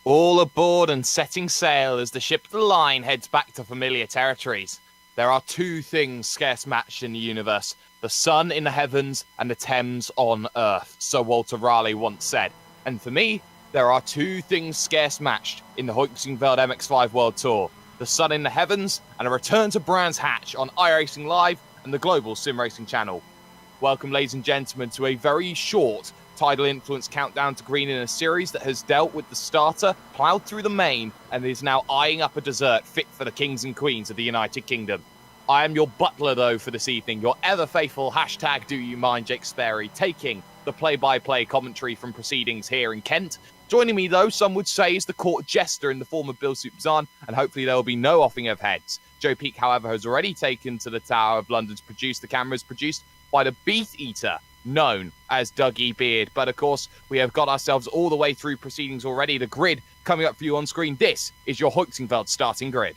All aboard and setting sail as the ship of the line heads back to familiar territories. There are two things scarce matched in the universe: the sun in the heavens and the Thames on earth, so Walter Raleigh once said. And for me, there are two things scarce matched in the Heusinkveld MX-5 World Tour: the sun in the heavens and a return to Brands Hatch on iRacing Live and the global SimRacing channel. Welcome, ladies and gentlemen, to a very short tidal influence countdown to green in a series that has dealt with the starter, ploughed through the main, and is now eyeing up a dessert fit for the kings and queens of the United Kingdom. I am your butler, though, for this evening, your ever-faithful #DoYouMind Jake Sperry, taking the play-by-play commentary from proceedings here in Kent. Joining me, though, some would say, is the court jester in the form of Bill Soupzan, and hopefully there will be no offing of heads. Joe Peake, however, has already taken to the Tower of London to produce the cameras produced by the Beat Eater, known as Dougie Beard. But of course, we have got ourselves all the way through proceedings already. The grid coming up for you on screen. This is your Heusinkveld starting grid.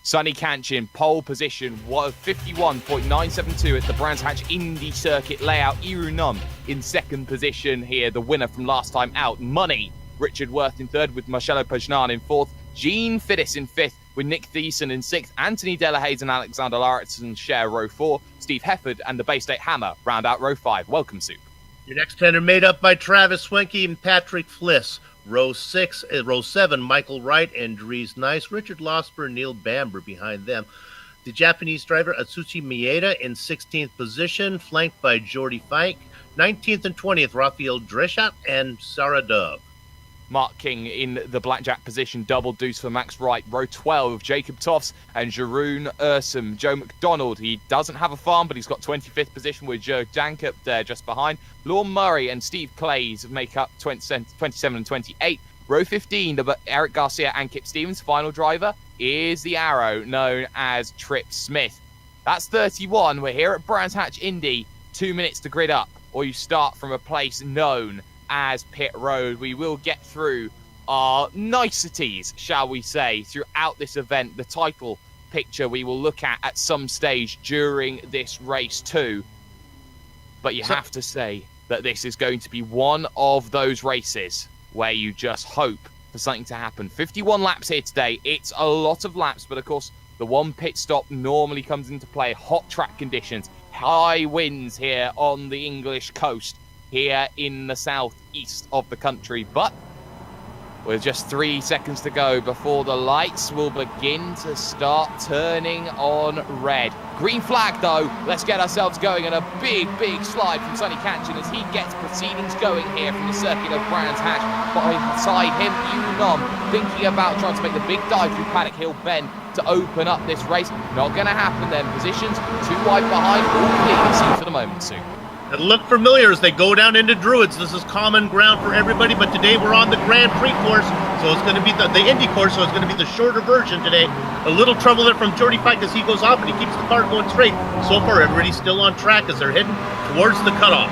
Sonny Kanchin, pole position, 51.972 at the Brands Hatch Indy Circuit layout. Iru Num in second position here, the winner from last time out. Money, Richard Worth in third with Marcelo Pajnan in fourth. Gene Fiddis in fifth with Nick Thiessen in sixth. Anthony Delahaye and Alexander Lauritsen share row 4. Steve Hefford and the Bay State Hammer round out row 5. Welcome, Soup. Your next 10 are made up by Travis Swenke and Patrick Fliss. Row 7, Michael Wright and Dries Nice. Richard Losper and Neil Bamber behind them. The Japanese driver Atsushi Mieda in 16th position, flanked by Jordy Fike. 19th and 20th, Raphael Dreshat and Sarah Dove. Mark King in the blackjack position, double deuce for Max Wright. Row 12, Jacob Toffs and Jeroen Ursum. Joe McDonald, he doesn't have a farm, but he's got 25th position with Joe Jankup there just behind. Lorne Murray and Steve Clays make up 27 and 28. Row 15, Eric Garcia and Kip Stevens. Final driver is the Arrow, known as Trip Smith. That's 31. We're here at Brands Hatch Indy. 2 minutes to grid up, or you start from a place known as Pit Road. We will get through our niceties, shall we say, throughout this event. The title picture we will look at some stage during this race too. But you have to say that this is going to be one of those races where you just hope for something to happen. 51 laps here today. It's a lot of laps, but of course the one pit stop normally comes into play. Hot track conditions, high winds here on the English coast, here in the southeast of the country. But with just 3 seconds to go before the lights will begin to start turning on red. Green flag, though. Let's get ourselves going, and a big slide from Sonny Kanchin as he gets proceedings going here from the circuit of Brands Hatch. Beside him, Iru Num, thinking about trying to make the big dive through Paddock Hill Bend to open up this race. Not going to happen then. Positions too wide behind. All clean, it seems, for the moment, Sue. It'll look familiar as they go down into Druids. This is common ground for everybody, but today we're on the Grand Prix course, so it's going to be the Indy course, so it's going to be the shorter version today. A little trouble there from Jordy Fike as he goes off and he keeps the car going straight. So far, everybody's still on track as they're heading towards the cutoff.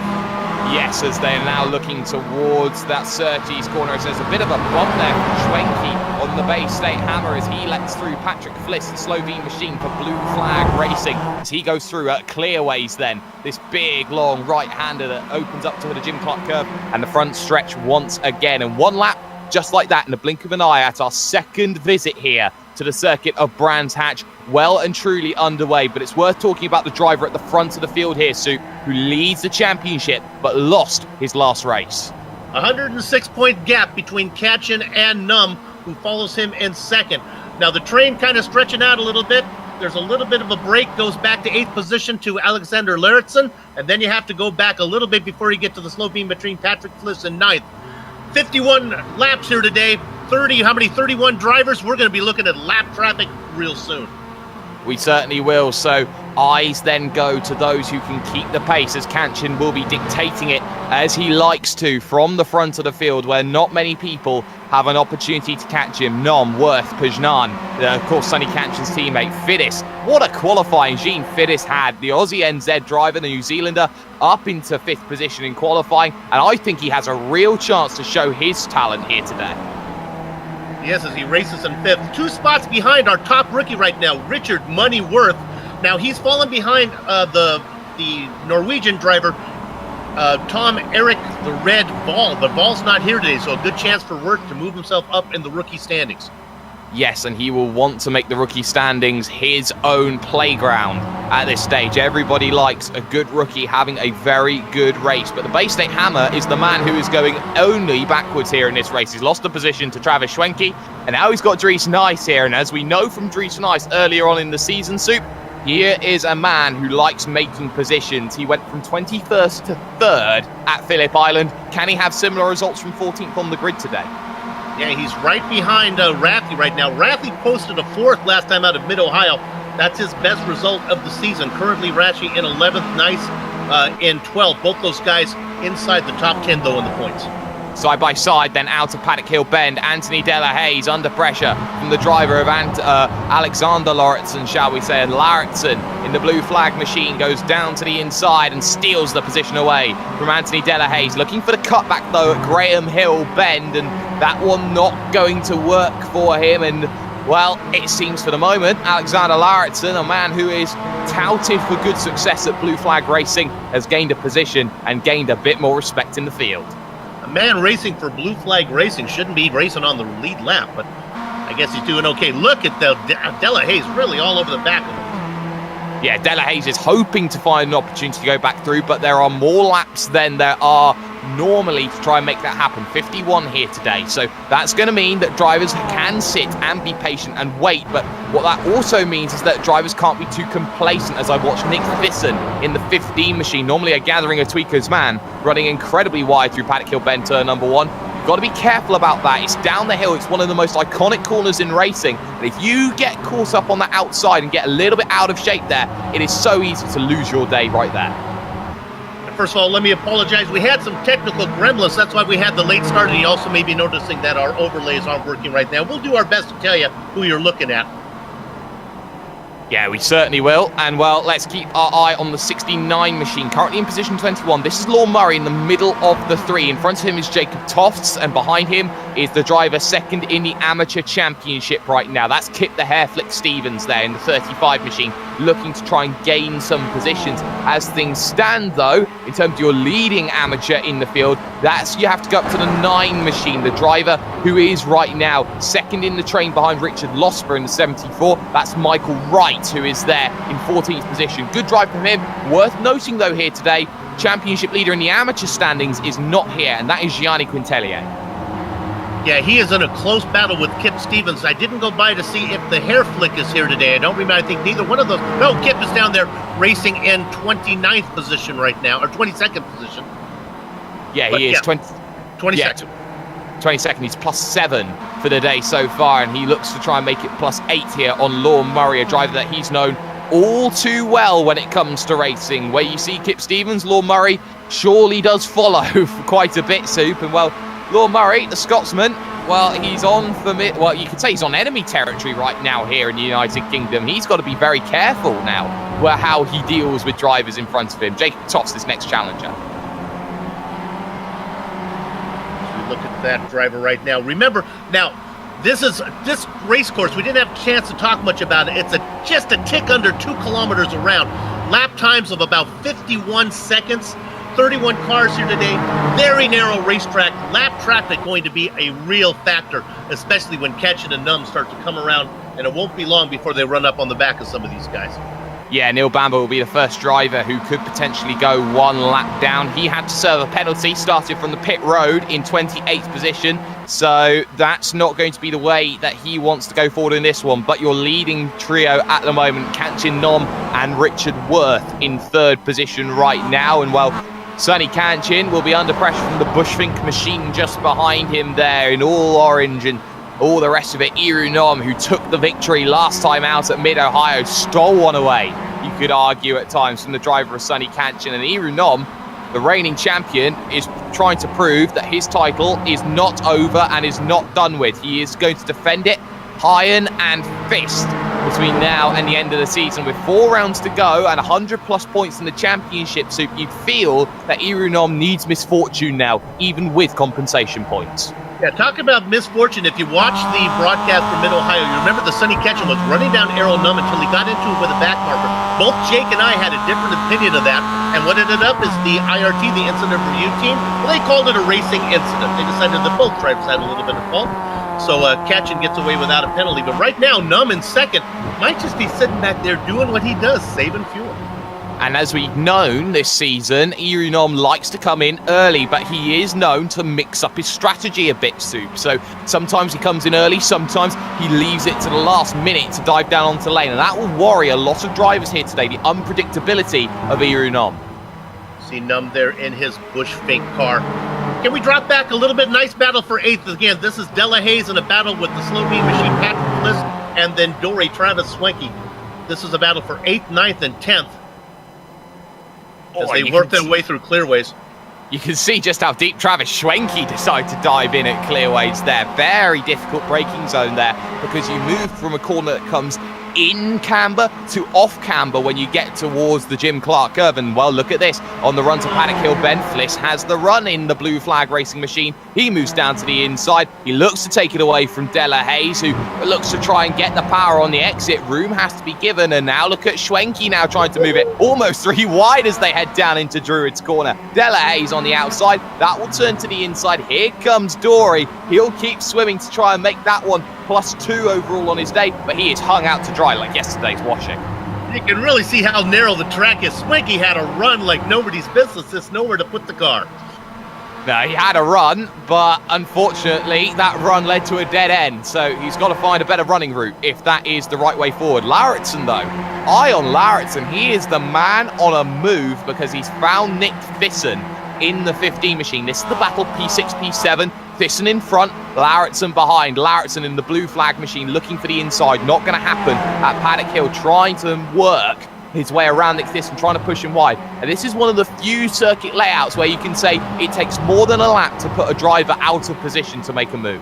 Yes, as they're now looking towards that Surtees corner, as there's a bit of a bump there from Schwenke on the Bay State Hammer as he lets through Patrick Fliss, the Slovene machine for Blue Flag Racing, as he goes through at Clearways then. This big, long right-hander that opens up to the Jim Clark curve and the front stretch once again. And one lap just like that in the blink of an eye at our second visit here to the circuit of Brands Hatch. Well and truly underway, but it's worth talking about the driver at the front of the field here, Soup, who leads the championship but lost his last race. 106-point gap between Kanchin and Num, who follows him in second. Now the train kind of stretching out a little bit. There's a little bit of a break, goes back to 8th position to Alexander Lauritsen, and then you have to go back a little bit before you get to the Slovene between Patrick Fliss and 9th. 51 laps here today. 31 drivers. We're going to be looking at lap traffic real soon. We certainly will. So eyes then go to those who can keep the pace, as Kanchin will be dictating it as he likes to from the front of the field, where not many people have an opportunity to catch him. Nom, Worth, Pajnan, of course Sonny Kanchin's teammate Fiddis. What a qualifying Gene Fiddis had. The Aussie NZ driver, the New Zealander, up into 5th position in qualifying, and I think he has a real chance to show his talent here today. Yes, as he races in 5th. 2 spots behind our top rookie right now, Richard Money Worth. Now he's fallen behind the Norwegian driver Tom Eric, the red Vol, but Vol's not here today, so a good chance for Wirt to move himself up in the rookie standings. Yes, and he will want to make the rookie standings his own playground at this stage. Everybody likes a good rookie having a very good race, but the Bay State Hammer is the man who is going only backwards here in this race. He's lost the position to Travis Schwenke, and now he's got Dries Nice here, and as we know from Dries Nice earlier on in the season, Soup, here is a man who likes making positions. He went from 21st to 3rd at Phillip Island. Can he have similar results from 14th on the grid today? Yeah, he's right behind Rathley right now. Rathley posted a 4th last time out of Mid-Ohio. That's his best result of the season. Currently, Ratchie in 11th, Nice in 12th. Both those guys inside the top 10, though, in the points. Side by side, then out of Paddock Hill Bend, Anthony Delahaye under pressure from the driver of Alexander Lauritsen, shall we say, and Lauritsen in the blue flag machine goes down to the inside and steals the position away from Anthony Delahaye. He's looking for the cutback though at Graham Hill Bend, and that one not going to work for him. And well, it seems for the moment Alexander Lauritsen, a man who is touted for good success at blue flag racing, has gained a position and gained a bit more respect in the field. A man racing for blue flag racing shouldn't be racing on the lead lap, but I guess he's doing okay. Look at the Delahaye's really all over the back of him. Yeah, Delahaye is hoping to find an opportunity to go back through, but there are more laps than there are normally to try and make that happen. 51 here today, so that's going to mean that drivers can sit and be patient and wait, but what that also means is that drivers can't be too complacent. As I watched Nick Thyssen in the 15 machine, normally a Gathering of Tweakers man, running incredibly wide through Paddock Hill Bend turn number 1. You've got to be careful about that. It's down the hill. It's one of the most iconic corners in racing, and if you get caught up on the outside and get a little bit out of shape there, it is so easy to lose your day right there. First of all, let me apologize. We had some technical gremlins. That's why we had the late start. And you also may be noticing that our overlays aren't working right now. We'll do our best to tell you who you're looking at. Yeah, we certainly will. And, well, let's keep our eye on the 69 machine. Currently in position 21. This is Lorne Murray in the middle of the 3. In front of him is Jacob Tofts, and behind him is the driver second in the Amateur Championship right now. That's Kip the Hairflick Stevens there in the 35 machine, looking to try and gain some positions. As things stand, though, in terms of your leading amateur in the field, you have to go up to the 9 machine. The driver who is right now second in the train behind Richard Losper in the 74. That's Michael Wright, who is there in 14th position. Good drive from him. Worth noting, though, here today, championship leader in the amateur standings is not here, and that is Gianni Quintelier. Yeah, he is in a close battle with Kip Stevens. I didn't go by to see if the Hairflick is here today. I don't remember. I think neither one of those. No, Kip is down there racing in 29th position right now, or 22nd position. Yeah, but he is 22nd. Yeah, 22nd. He's +7 for the day so far, and he looks to try and make it +8 here on Lorne Murray, a driver that he's known all too well when it comes to racing. Where you see Kip Stevens, Lorne Murray surely does follow for quite a bit, Soup. And, well, Lorne Murray, the Scotsman, well, he's on you could say he's on enemy territory right now here in the United Kingdom. He's got to be very careful now how he deals with drivers in front of him. Jacob Tofts, this next challenger. Look at that driver right now. Remember, now, this race course, we didn't have a chance to talk much about it. It's just a tick under 2 kilometers around. Lap times of about 51 seconds. 31 cars here today. Very narrow racetrack. Lap traffic going to be a real factor, especially when Ketchen and Num start to come around, and it won't be long before they run up on the back of some of these guys. Yeah, Neil Bamber will be the first driver who could potentially go 1 lap down. He had to serve a penalty, started from the pit road in 28th position, so that's not going to be the way that he wants to go forward in this one. But your leading trio at the moment, Kanchin Nom and Richard Worth in 3rd position right now. And, well, Sonny Kanchin will be under pressure from the Bushfink machine just behind him there in all orange, and all the rest of it. Iru Nom, who took the victory last time out at Mid-Ohio, stole one away, you could argue at times, from the driver of Sonny Kanchin. And Iru Nom, the reigning champion, is trying to prove that his title is not over and is not done with. He is going to defend it iron and fist between now and the end of the season. With 4 rounds to go and 100+ points in the championship, so you'd feel that Iru Nom needs misfortune now, even with compensation points. Yeah, talk about misfortune. If you watch the broadcast from Mid-Ohio, you remember the Sonny Ketchum was running down Errol Num until he got into it with a back marker. Both Jake and I had a different opinion of that, and what ended up is the IRT, the incident review team, well, they called it a racing incident. They decided that both drivers had a little bit of fault. So Ketchum gets away without a penalty. But right now, Num in second might just be sitting back there doing what he does, saving fuel. And as we've known this season, Num likes to come in early, but he is known to mix up his strategy a bit, Soup. So sometimes he comes in early, sometimes he leaves it to the last minute to dive down onto lane. And that will worry a lot of drivers here today, the unpredictability of Num. See Num there in his Bush fake car. Can we drop back a little bit? Nice battle for 8th. Again, this is Della Hayes in a battle with the slow beam machine, Patrick Bliss, and then Dory Travis Swanky. This is a battle for 8th, 9th, and 10th. As they work their way through clearways. You can see just how deep Travis Schwenke decided to dive in at clearways there. Very difficult braking zone there because you move from a corner that comes in camber to off camber when you get towards the Jim Clark curve. And well, look at this. On the run to Paddock Hill, Ben Fliss has the run in the blue flag racing machine. He moves down to the inside. He looks to take it away from Della Hayes, who looks to try and get the power on the exit. Room has to be given. And now look at Schwenke now trying to move it almost 3 wide as they head down into Druid's corner. Della Hayes on the outside. That will turn to the inside. Here comes Dory. He'll keep swimming to try and make that one +2 overall on his day, but he is hung out to dry like yesterday's washing. You can really see how narrow the track is. Swanky had a run like nobody's business. There's nowhere to put the car. No, he had a run, but unfortunately that run led to a dead end, so he's got to find a better running route if that is the right way forward. Lauritsen, though, eye on Lauritsen. He is the man on a move because he's found Nick Thyssen in the 15 machine. This is the battle P6, P7. Thyssen in front, Lauritsen behind. Lauritsen in the blue flag machine looking for the inside. Not going to happen at Paddock Hill, trying to work his way around Nick Thyssen, trying to push him wide. And this is one of the few circuit layouts where you can say it takes more than a lap to put a driver out of position to make a move.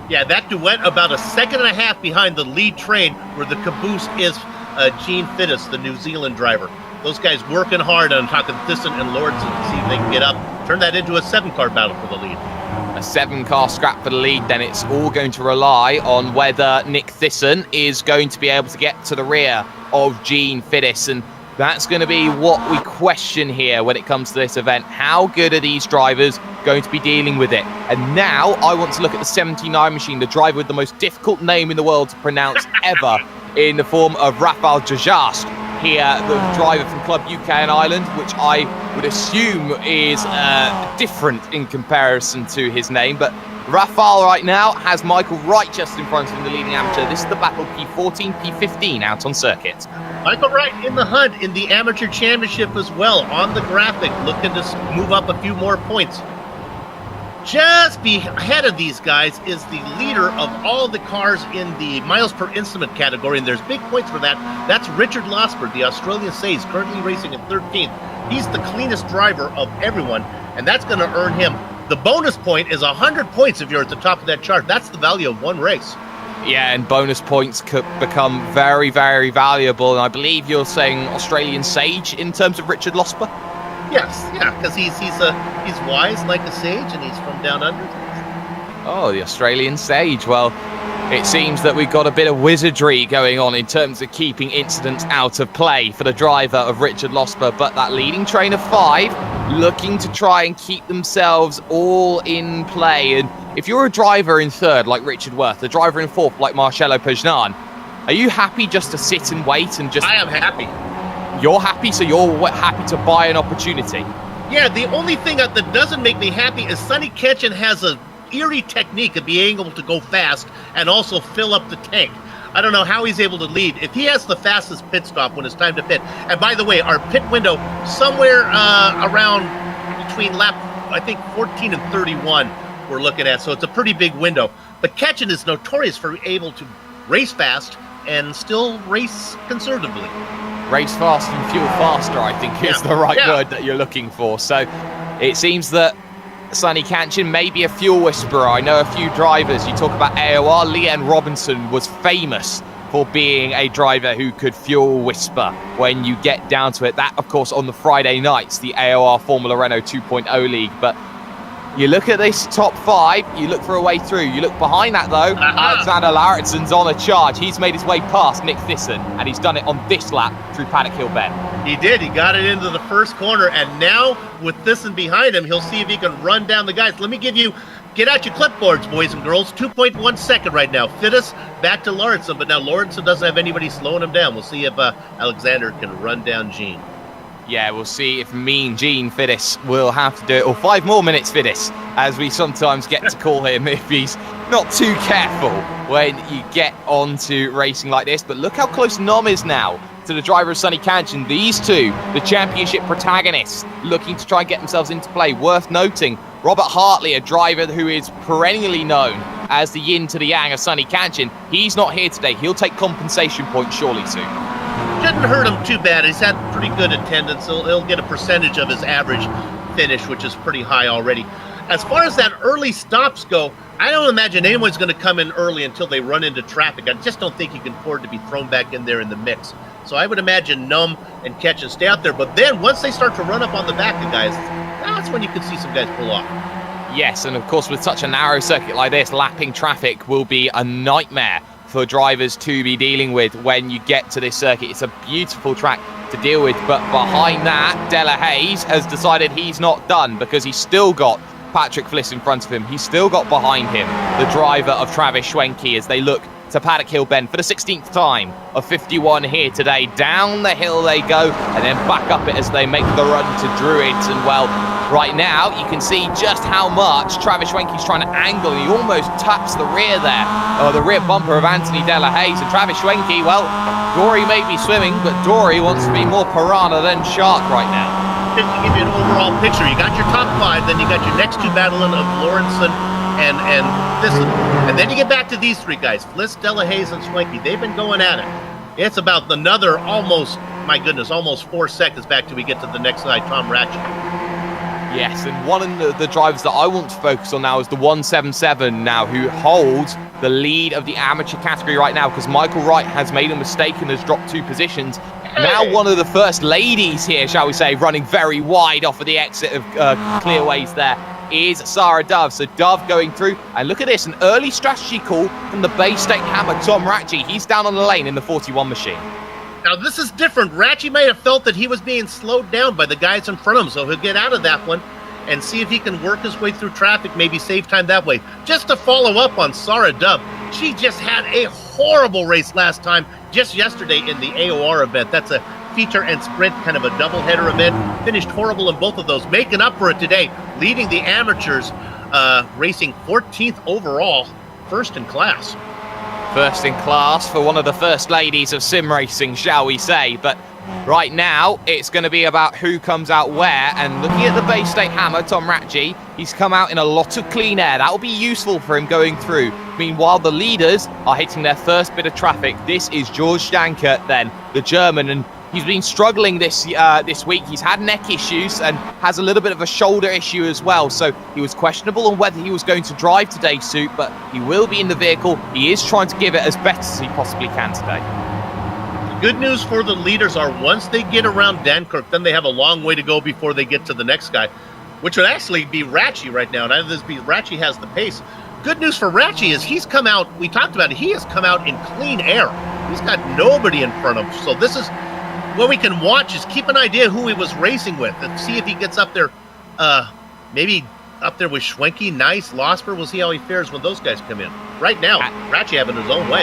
Yeah, that duet about a second and a half behind the lead train where the caboose is Gene Fittis, the New Zealand driver. Those guys working hard on talking Thyssen and Lauritsen to see if they can get up. Turn that into a 7-car battle for the lead. A 7-car scrap for the lead, then it's all going to rely on whether Nick Thyssen is going to be able to get to the rear of Gene Fittis, and that's going to be what we question here when it comes to this event. How good are these drivers going to be dealing with it? And now I want to look at the 79 machine, the driver with the most difficult name in the world to pronounce ever, in the form of Rafael Jajast. Here, the driver from Club UK and Ireland, which I would assume is different in comparison to his name. But Rafael right now has Michael Wright just in front of him, the leading amateur. This is the battle P14, P15 out on circuit. Michael Wright in the hunt in the amateur championship as well, on the graphic, looking to move up a few more points. Just ahead of these guys is the leader of all the cars in the miles per instrument category, and there's big points for that. That's Richard Losberg, the Australian Sage, currently racing in 13th. He's the cleanest driver of everyone, and that's going to earn him. The bonus point is 100 points if you're at the top of that chart. That's the value of one race. Yeah, and bonus points could become very, very valuable, and I believe you're saying Australian Sage in terms of Richard Losberg? Yes, yeah, because he's wise like a sage, and he's from down under. Oh, the Australian Sage. Well, it seems that we've got a bit of wizardry going on in terms of keeping incidents out of play for the driver of Richard Losberg, but that leading train of 5 looking to try and keep themselves all in play. And if you're a driver in 3rd like Richard Worth, a driver in 4th like Marcello Pagnan, are you happy just to sit and wait and just... I am happy. You're happy, so you're happy to buy an opportunity? Yeah, the only thing that doesn't make me happy is Sonny Ketchum has a eerie technique of being able to go fast and also fill up the tank. I don't know how he's able to lead. If he has the fastest pit stop when it's time to pit, and by the way, our pit window somewhere around between lap, I think, 14 and 31 we're looking at, so it's a pretty big window. But Ketchum is notorious for able to race fast and still race conservatively. Race fast and fuel faster, I think, is the right word that you're looking for. So it seems that Sonny Ketchum may be a fuel whisperer. I know a few drivers. You talk about AOR. Leanne Robinson was famous for being a driver who could fuel whisper when you get down to it. That, of course, on the Friday nights, the AOR Formula Renault 2.0 League. But You look at this top 5, you look for a way through. You look behind that, though, Alexander Lauritson's on a charge. He's made his way past Nick Thyssen, and he's done it on this lap through Paddock Hill Bend. He did. He got it into the first corner, and now with Thyssen behind him, he'll see if he can run down the guys. Let me give you, get out your clipboards, boys and girls. 2.1 second right now. Fittis back to Lauritsen, but now Lauritsen doesn't have anybody slowing him down. We'll see if Alexander can run down Gene. Yeah, we'll see if Mean Gene Fittis will have to do it, or 5 more minutes Fittis, as we sometimes get to call him if he's not too careful when you get onto racing like this. But look how close Nom is now to the driver of Sonny Kanchan. These two, the championship protagonists, looking to try and get themselves into play. Worth noting, Robert Hartley, a driver who is perennially known as the yin to the yang of Sonny Kanchan, he's not here today. He'll take compensation points surely soon. Didn't hurt him too bad. He's had pretty good attendance. He'll get a percentage of his average finish, which is pretty high already. As far as that early stops go, I don't imagine anyone's going to come in early until they run into traffic. I just don't think you can afford to be thrown back in there in the mix. So I would imagine Num and Ketchen stay out there. But then once they start to run up on the back of guys, that's when you can see some guys pull off. Yes, and of course with such a narrow circuit like this, lapping traffic will be a nightmare for drivers to be dealing with when you get to this circuit. It's a beautiful track to deal with, but behind that, Della Hayes has decided he's not done because he's still got Patrick Fliss in front of him. He's still got behind him the driver of Travis Schwenke as they look to Paddock Hill Bend for the 16th time of 51 here today. Down the hill they go and then back up it as they make the run to Druids. And well, right now you can see just how much Travis Schwenke's trying to angle. He almost taps the rear there, or the rear bumper of Anthony Della Hayes. And Travis Schwenke, well, Dory may be swimming, but Dory wants to be more piranha than shark right now. Just to give you an overall picture, you got your top 5, then you got your next 2 battling of Lawrenson and Thyssen. And then you get back to these 3 guys, Fliss, Della Hayes, and Schwenke. They've been going at it. It's about another almost 4 seconds back till we get to the next guy, Tom Ratchet. Yes, and one of the drivers that I want to focus on now is the 177 now, who holds the lead of the amateur category right now, because Michael Wright has made a mistake and has dropped 2 positions. Now one of the first ladies here, shall we say, running very wide off of the exit of Clearways there is Sarah Dove. So Dove going through, and look at this, an early strategy call from the Bay State Hammer, Tom Ratchie. He's down on the lane in the 41 machine. Now this is different. Ratchie may have felt that he was being slowed down by the guys in front of him, so he'll get out of that one and see if he can work his way through traffic, maybe save time that way. Just to follow up on Sarah Dove, she just had a horrible race last time, just yesterday in the AOR event. That's a feature and sprint, kind of a doubleheader event. Finished horrible in both of those, making up for it today, leading the amateurs, racing 14th overall, first in class. First in class for one of the first ladies of sim racing, shall we say. But right now, it's going to be about who comes out where. And looking at the Bay State Hammer, Tom Ratchie, he's come out in a lot of clean air. That will be useful for him going through. Meanwhile, the leaders are hitting their first bit of traffic. This is George Dankert, then, the German, and he's been struggling this week. He's had neck issues and has a little bit of a shoulder issue as well. So he was questionable on whether he was going to drive today's suit, but he will be in the vehicle. He is trying to give it as best as he possibly can today. Good news for the leaders are once they get around Dankirk, then they have a long way to go before they get to the next guy, which would actually be Ratchie right now. And Ratchie has the pace. Good news for Ratchie is he's come out, we talked about it, he has come out in clean air. He's got nobody in front of him. So this is what we can watch, is keep an idea who he was racing with and see if he gets up there, maybe up there with Schwenke, Nice, Losper. We'll see how he fares when those guys come in. Right now, Ratchie having his own way.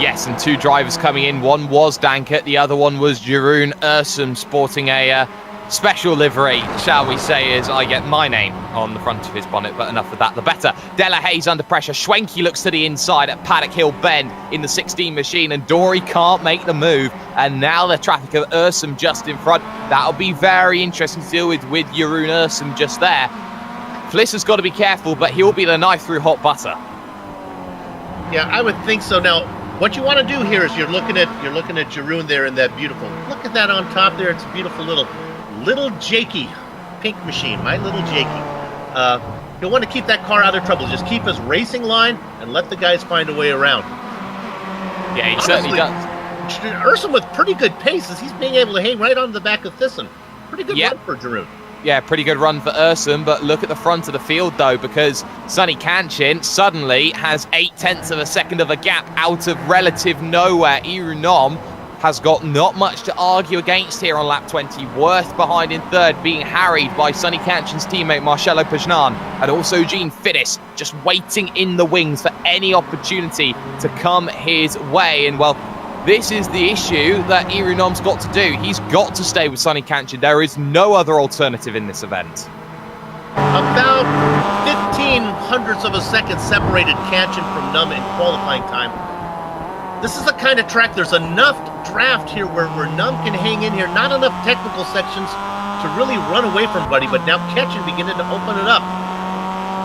Yes, and 2 drivers coming in. One was Dankert, the other one was Jeroen Ursum, sporting a special livery, shall we say, as I get my name on the front of his bonnet, but enough of that, the better. Della Hayes under pressure. Schwenke looks to the inside at Paddock Hill Bend in the 16 machine, and Dory can't make the move. And now the traffic of Ursum just in front. That'll be very interesting to deal with Jeroen Ursum just there. Fliss has got to be careful, but he'll be the knife through hot butter. Yeah, I would think so. Now, what you want to do here is you're looking at Jeroen there in that beautiful. Look at that on top there. It's a beautiful little Jakey pink machine. My little Jakey. You'll want to keep that car out of trouble. Just keep his racing line and let the guys find a way around. Yeah, he certainly does. Ursum with pretty good paces. He's being able to hang right on the back of Thyssen. Pretty good run for Jeroen. yeah, pretty good run for Ursum, but look at the front of the field, though, because Sonny Kanchin suddenly has 0.8 of a second of a gap out of relative nowhere. Irunom has got not much to argue against here on lap 20. Worth behind in third, being harried by Sonny Kanchin's teammate Marcelo Pajnan, and also Gene Fiddis just waiting in the wings for any opportunity to come his way. And well, this is the issue that Irunom's got to do. He's got to stay with Sonny Kanchin. There is no other alternative in this event. About 15 hundredths of a second separated Kanchin from Num in qualifying time. This is the kind of track, there's enough draft here where Num can hang in here. Not enough technical sections to really run away from Buddy, but now Kanchin beginning to open it up.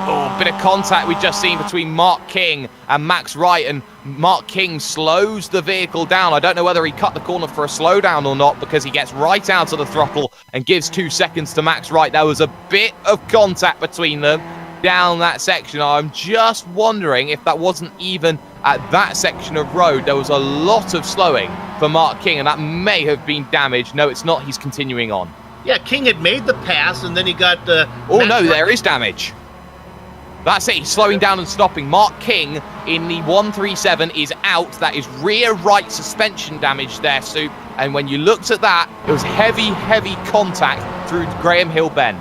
Oh, bit of contact we've just seen between Mark King and Max Wright, and Mark King slows the vehicle down. I don't know whether he cut the corner for a slowdown or not, because he gets right out of the throttle and gives 2 seconds to Max Wright. There was a bit of contact between them down that section. I'm just wondering if that wasn't even at that section of road. There was a lot of slowing for Mark King, and that may have been damage. No, it's not. He's continuing on. Yeah, King had made the pass, and then he got... oh, no, there is damage. That's it. He's slowing down and stopping. Mark King in the 137 is out. That is rear right suspension damage there, Soup. And when you looked at that, it was heavy, heavy contact through Graham Hill Bend.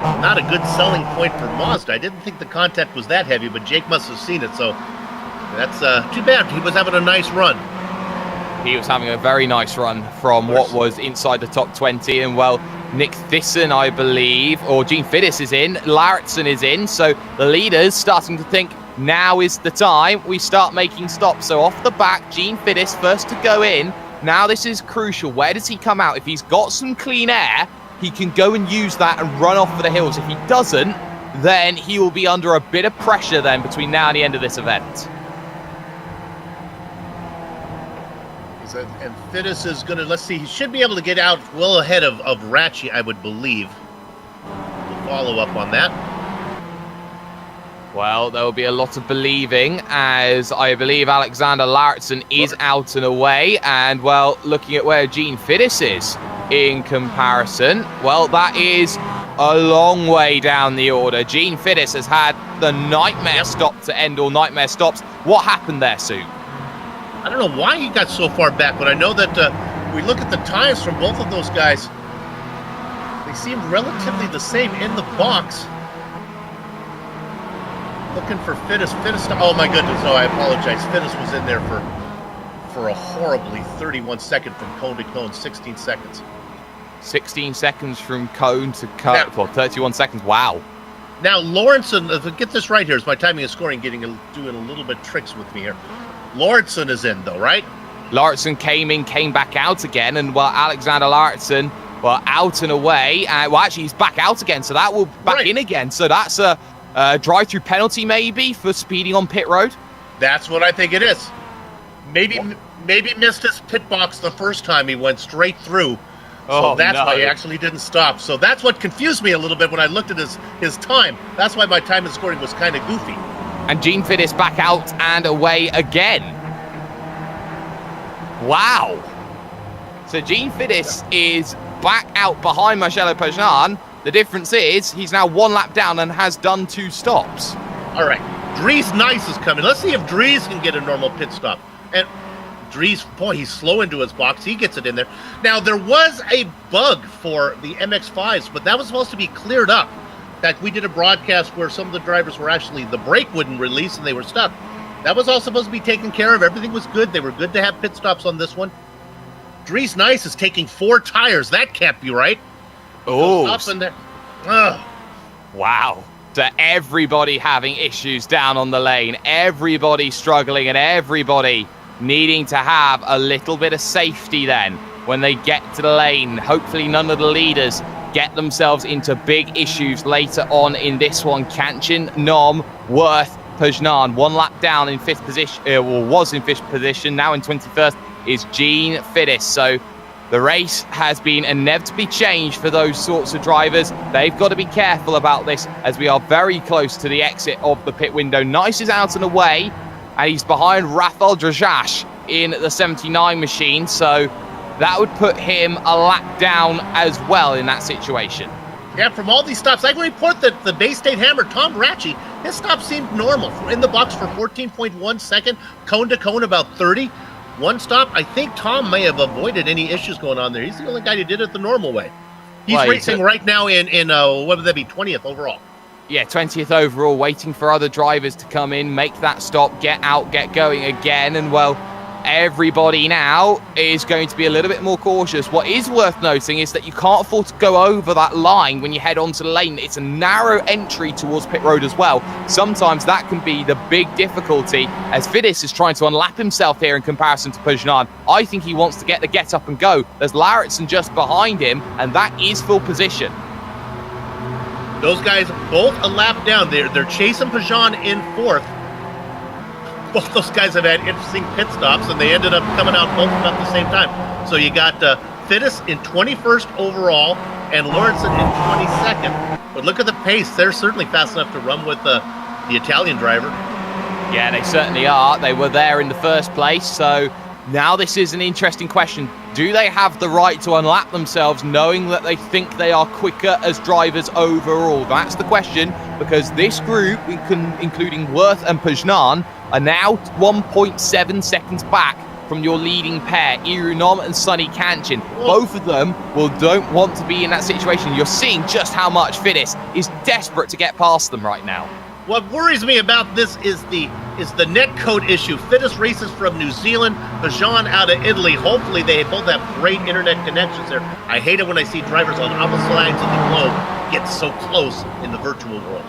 Not a good selling point for Mazda. I didn't think the contact was that heavy, but Jake must have seen it, so that's too bad. He was having a nice run. He was having a very nice run from what was inside the top 20, and well, Nick Thyssen, I believe, or Gene Fiddis is in, Larritzen is in, so the leaders starting to think now is the time we start making stops. So off the back, Gene Fiddis first to go in. Now this is crucial. Where does he come out? If he's got some clean air, he can go and use that and run off for the hills. If he doesn't, then he will be under a bit of pressure then between now and the end of this event. And Fiddis is going to, let's see, he should be able to get out well ahead of Ratchie, I would believe. We'll follow up on that. Well, there will be a lot of believing, as I believe Alexander Larritzen is out and away. And, well, looking at where Gene Fiddis is in comparison, well, that is a long way down the order. Gene Fiddis has had the nightmare stop to end all nightmare stops. What happened there, Sue? I don't know why he got so far back, but I know that we look at the times from both of those guys. They seem relatively the same in the box. Looking for Fiddis. Oh my goodness! Oh, I apologize. Fiddis was in there for a horribly 31 second from cone to cone, 16 seconds. 16 seconds from cone to cone. Well, 31 seconds. Wow. Now Lawrenson, get this right here. Is my timing and scoring doing a little bit tricks with me here? Lawrenson is in, though, right? Larritzen came in, came back out again, and, well, Alexander Larritzen, well, out and away. Well, actually, he's back out again, so that will back in again. So that's a drive-through penalty, maybe, for speeding on pit road? That's what I think it is. Maybe missed his pit box the first time. He went straight through. So that's why he actually didn't stop. So that's what confused me a little bit when I looked at his time. That's why my time and scoring was kind of goofy. And Gene Fiddis back out and away again. Wow. So Gene Fiddis is back out behind Marcelo Pajnan. The difference is he's now 1 lap down and has done 2 stops. All right. Dries Nice is coming. Let's see if Dries can get a normal pit stop. And Dries, boy, he's slow into his box. He gets it in there. Now, there was a bug for the MX-5s, but that was supposed to be cleared up. In fact, we did a broadcast where some of the drivers were actually, the brake wouldn't release and they were stuck. That was all supposed to be taken care of. Everything was good. They were good to have pit stops on this one. Dries Nice is taking 4 tires. That can't be right. Oh. Up in there. Ugh. Wow. So everybody having issues down on the lane. Everybody struggling and everybody needing to have a little bit of safety then when they get to the lane. Hopefully none of the leaders get themselves into big issues later on in this one. Kanchin, Nom, Worth, Pajnan, 1 lap down in 5th position, was in 5th position, now in 21st is Gene Fiddis. So the race has been inevitably changed for those sorts of drivers. They've got to be careful about this as we are very close to the exit of the pit window. Nice is out and away, and he's behind Rafael Drajash in the 79 machine. So that would put him a lap down as well in that situation. Yeah, from all these stops, I can report that the Bay State Hammer, Tom Ratchie, his stop seemed normal. In the box for 14.1 second, cone to cone about 30. One stop, I think Tom may have avoided any issues going on there. He's the only guy who did it the normal way. He's racing right now in what would that be, 20th overall? Yeah, 20th overall, waiting for other drivers to come in, make that stop, get out, get going again, and well, everybody now is going to be a little bit more cautious. What is worth noting is that you can't afford to go over that line when you head onto the lane. It's a narrow entry towards pit road as well. Sometimes that can be the big difficulty, as Fides is trying to unlap himself here in comparison to Pajnan. I think he wants to get the get up and go. There's Lauritsen just behind him, and that is full position. Those guys both a lap down. They're chasing Pajnan in fourth. Both those guys have had interesting pit stops, and they ended up coming out both about the same time. So you got Fides in 21st overall and Lauritsen in 22nd. But look at the pace. They're certainly fast enough to run with the Italian driver. Yeah, they certainly are. They were there in the first place. So now this is an interesting question. Do they have the right to unlap themselves knowing that they think they are quicker as drivers overall? That's the question, because this group, including Worth and Pajnan, are now 1.7 seconds back from your leading pair, Irunom and Sonny Kanchin. Both of them don't want to be in that situation. You're seeing just how much Fides is desperate to get past them right now. What worries me about this is the netcode issue. Fides races from New Zealand, Pajnan out of Italy. Hopefully they both have great internet connections there. I hate it when I see drivers on opposite sides of the globe get so close in the virtual world.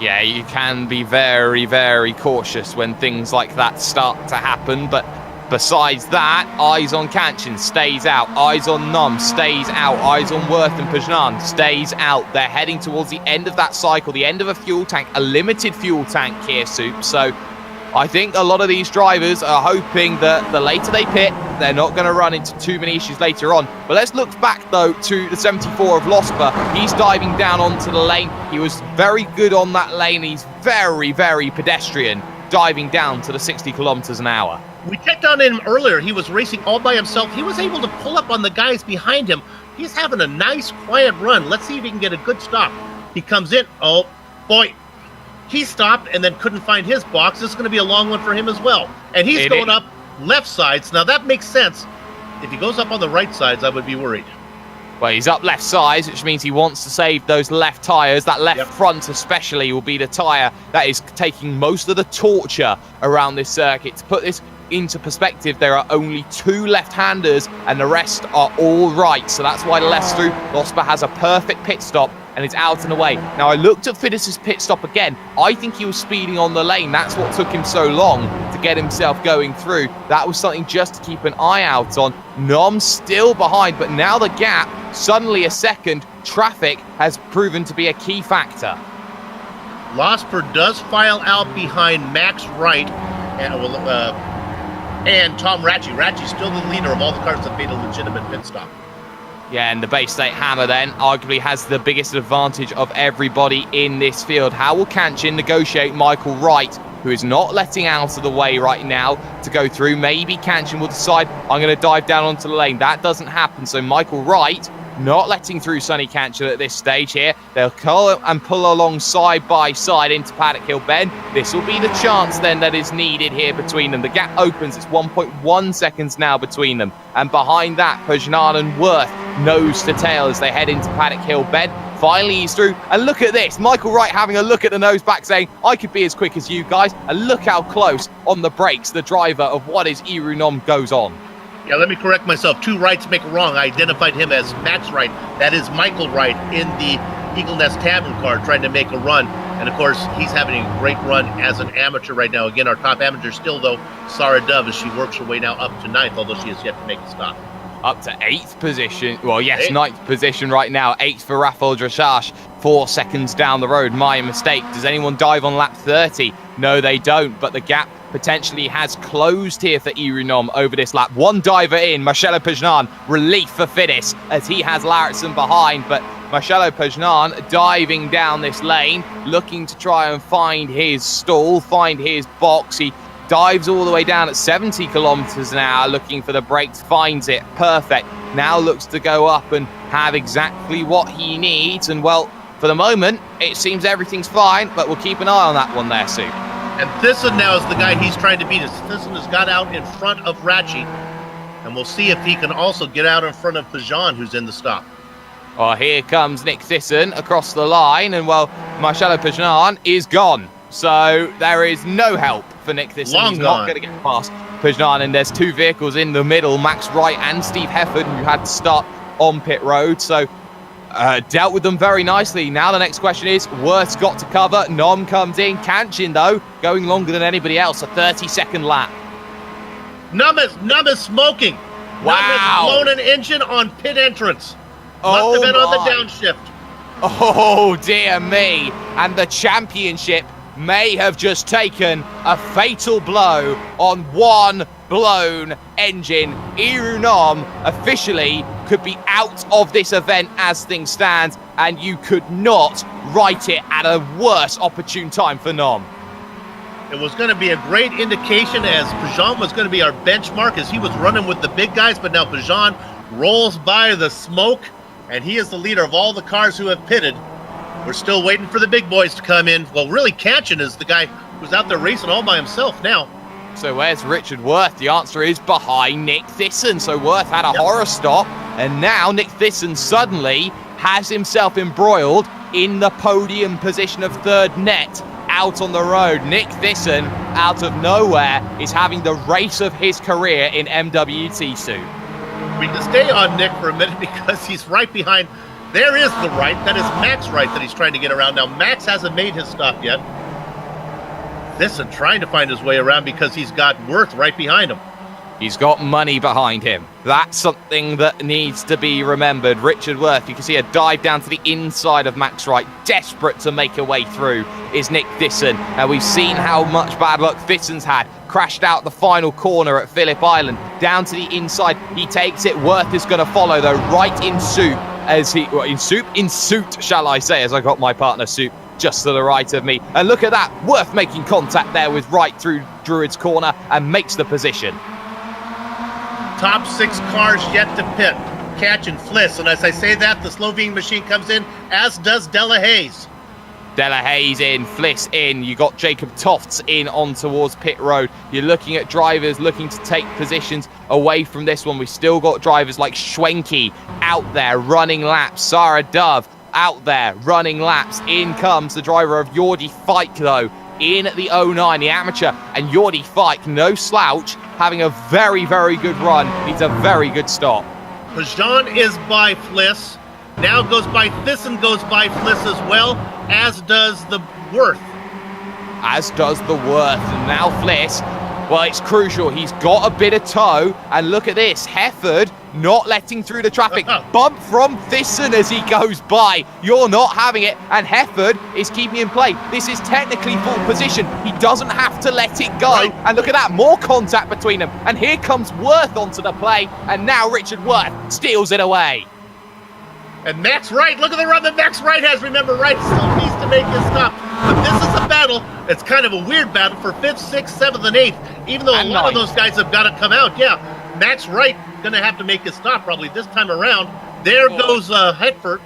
Yeah, you can be very, very cautious when things like that start to happen, but besides that, eyes on Kanchin, stays out. Eyes on Num, stays out. Eyes on Worth and Pajnan, stays out. They're heading towards the end of that cycle, the end of a fuel tank, a limited fuel tank here, Soup. So I think a lot of these drivers are hoping that the later they pit, they're not going to run into too many issues later on. But let's look back, though, to the 74 of Losper. He's diving down onto the lane. He was very good on that lane. He's very, very pedestrian, diving down to the 60 kilometers an hour. We checked on him earlier. He was racing all by himself. He was able to pull up on the guys behind him. He's having a nice, quiet run. Let's see if he can get a good stop. He comes in. Oh, boy. He stopped and then couldn't find his box. This is going to be a long one for him as well. And he's going up left sides. Now, that makes sense. If he goes up on the right sides, I would be worried. Well, he's up left sides, which means he wants to save those left tyres. That left front especially will be the tyre that is taking most of the torture around this circuit. To put this into perspective, there are only 2 left-handers and the rest are all right. So that's why Lester Losper has a perfect pit stop and it's out and away. Now, I looked at Fides' pit stop again. I think he was speeding on the lane. That's what took him so long to get himself going through. That was something just to keep an eye out on. Nom's still behind, but now the gap, suddenly a second, traffic has proven to be a key factor. Losper does file out behind Max Wright and Tom Ratchie. Ratchie's still the leader of all the cars that made a legitimate pit stop. Yeah, and the Bay State Hammer then arguably has the biggest advantage of everybody in this field. How will Kanchin negotiate Michael Wright, who is not letting out of the way right now to go through? Maybe Kanchin will decide, I'm going to dive down onto the lane. That doesn't happen, so Michael Wright not letting through Sonny Kanchin at this stage here. They'll curl and pull along side by side into Paddock Hill Bend. This will be the chance then that is needed here between them. The gap opens. It's 1.1 seconds now between them. And behind that, Pajnan and Worth nose to tail as they head into Paddock Hill Bend. Finally, he's through. And look at this. Michael Wright having a look at the nose back saying, I could be as quick as you guys. And look how close on the brakes the driver of what is Irunom goes on. Yeah, let me correct myself. 2 rights make a wrong. I identified him as Max Wright. That is Michael Wright in the Eagle Nest Tavern car trying to make a run. And, of course, he's having a great run as an amateur right now. Again, our top amateur still, though, Sarah Dove, as she works her way now up to 9th, although she has yet to make a stop. Up to 8th position. Well, yes, 9th position right now. 8th for Rafael Dressage. 4 seconds down the road. My mistake. Does anyone dive on lap 30? No, they don't. But the gap potentially has closed here for Irunom over this lap. One diver in, Marcelo Pajnan, relief for Fides as he has Lauritsen behind, but Marcelo Pajnan diving down this lane, looking to try and find his stall, find his box. He dives all the way down at 70 kilometers an hour, looking for the brakes, finds it, perfect. Now looks to go up and have exactly what he needs. And well, for the moment, it seems everything's fine, but we'll keep an eye on that one there, Sue. And Thyssen now is the guy he's trying to beat. Thyssen has got out in front of Ratchi, and we'll see if he can also get out in front of Pajan, who's in the stop. Oh, here comes Nick Thyssen across the line, and well, Marcelo Pajan is gone. So there is no help for Nick Thyssen. He's not going to get past Pajan, and there's two vehicles in the middle, Max Wright and Steve Hefford, who had to start on pit road. So dealt with them very nicely. Now the next question is, Worth's got to cover. Nom comes in. Kanchin, though, going longer than anybody else, a 30-second lap. Nom is smoking. Wow. Nom has blown an engine on pit entrance. Must have been on the downshift. Oh, dear me. And the championship may have just taken a fatal blow on one blown engine. Iru Nom officially could be out of this event as things stand, and you could not write it at a worse opportune time for Nom. It was going to be a great indication, as Pajan was going to be our benchmark as he was running with the big guys, but now Pajan rolls by the smoke, and he is the leader of all the cars who have pitted. We're still waiting for the big boys to come in. Well, really, Kanchin is the guy who's out there racing all by himself now. So where's Richard Worth? The answer is behind Nick Thyssen. So Worth had a horror stop, and now Nick Thyssen suddenly has himself embroiled in the podium position of third net out on the road. Nick Thyssen, out of nowhere, is having the race of his career in MWT, Sue. We can stay on Nick for a minute because he's right behind. There is the right. That is Max Wright that he's trying to get around. Now, Max hasn't made his stop yet. Thyssen trying to find his way around because he's got Worth right behind him. He's got money behind him. That's something that needs to be remembered. Richard Worth, you can see a dive down to the inside of Max Wright. Desperate to make a way through is Nick Thyssen. And we've seen how much bad luck Thyssen's had. Crashed out the final corner at Phillip Island. Down to the inside. He takes it. Worth is going to follow, though, right in soup. In suit, shall I say, as I got my partner Soup just to the right of me. And look at that. Worth making contact there with Wright through Druid's corner and makes the position. Top 6 cars yet to pit. Catch and Fliss. And as I say that, the Slovene machine comes in, as does Della Hayes. Della Hayes in, Fliss in. You got Jacob Tofts in on towards pit road. You're looking at drivers looking to take positions away from this one. We've still got drivers like Schwenke out there running laps. Sarah Dove out there running laps. In comes the driver of Jordi Fike, though, in the 09, the amateur. And Jordi Fike, no slouch, having a very, very good run. Needs a very good stop. Pajan is by Fliss. Now goes by Thyssen, goes by Fliss as well, as does the Worth. As does the Worth. And now Fliss, well, it's crucial. He's got a bit of toe. And look at this. Hefford not letting through the traffic. Bump from Thyssen as he goes by. You're not having it. And Hefford is keeping in play. This is technically full position. He doesn't have to let it go. Right. And look at that. More contact between them. And here comes Worth onto the play. And now Richard Worth steals it away. And Max Wright, look at the run that Max Wright has. Remember, Wright still needs to make his stop. But this is a battle. It's kind of a weird battle for 5th, 6th, 7th, and 8th. Even though a lot of those guys have got to come out. Yeah, Max Wright going to have to make his stop probably this time around. There goes Hefford.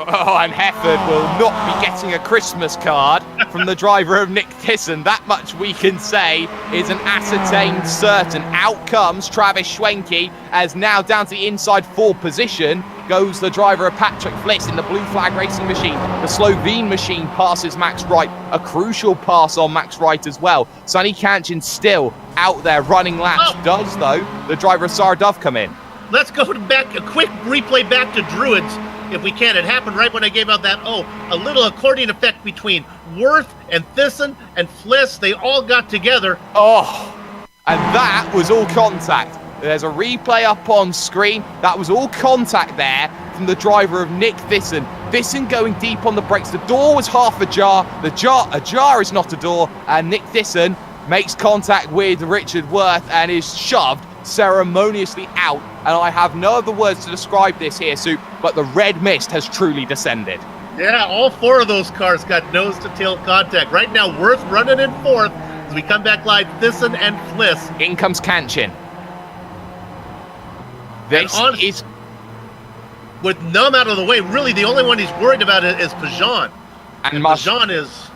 Oh, and Hefford will not be getting a Christmas card from the driver of Nick Thyssen. That much we can say is an ascertained certain. Out comes Travis Schwenke, as now down to the inside 4 position goes the driver of Patrick Fliss in the Blue Flag Racing machine. The Slovene machine passes Max Wright. A crucial pass on Max Wright as well. Sonny Kanchin still out there running laps. Does, though, the driver of Sarah Dove come in? Let's go back, a quick replay back to Druids, if we can. It happened right when I gave out that, a little accordion effect between Worth and Thyssen and Fliss. They all got together. And that was all contact. There's a replay up on screen. That was all contact there from the driver of Nick Thyssen. Thyssen going deep on the brakes. The door was half ajar. A jar is not a door. And Nick Thyssen makes contact with Richard Worth and is shoved ceremoniously out. And I have no other words to describe this here, Soup, but the red mist has truly descended. Yeah, all 4 of those cars got nose-to-tail contact. Right now, Worth running in 4th. As we come back live, Thyssen and Fliss. In comes Kanchin. This is... With Numb out of the way, really the only one he's worried about is Pajan. And Pajan is...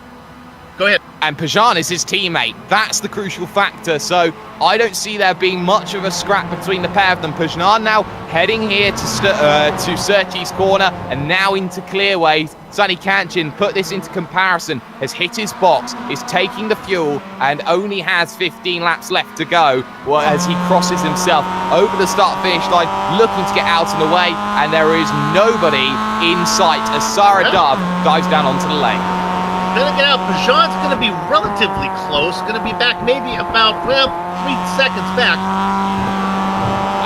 Go ahead. And Pajan is his teammate. That's the crucial factor. So I don't see there being much of a scrap between the pair of them. Pajan now heading here to Surtees' corner and now into clearways. Sonny Kanchin, put this into comparison, has hit his box, is taking the fuel and only has 15 laps left to go as he crosses himself over the start-finish line, looking to get out and away, and there is nobody in sight as Sarah Dove dives down onto the lane. Gonna get out. Pajan's gonna be relatively close. Gonna be back maybe about 3 seconds back.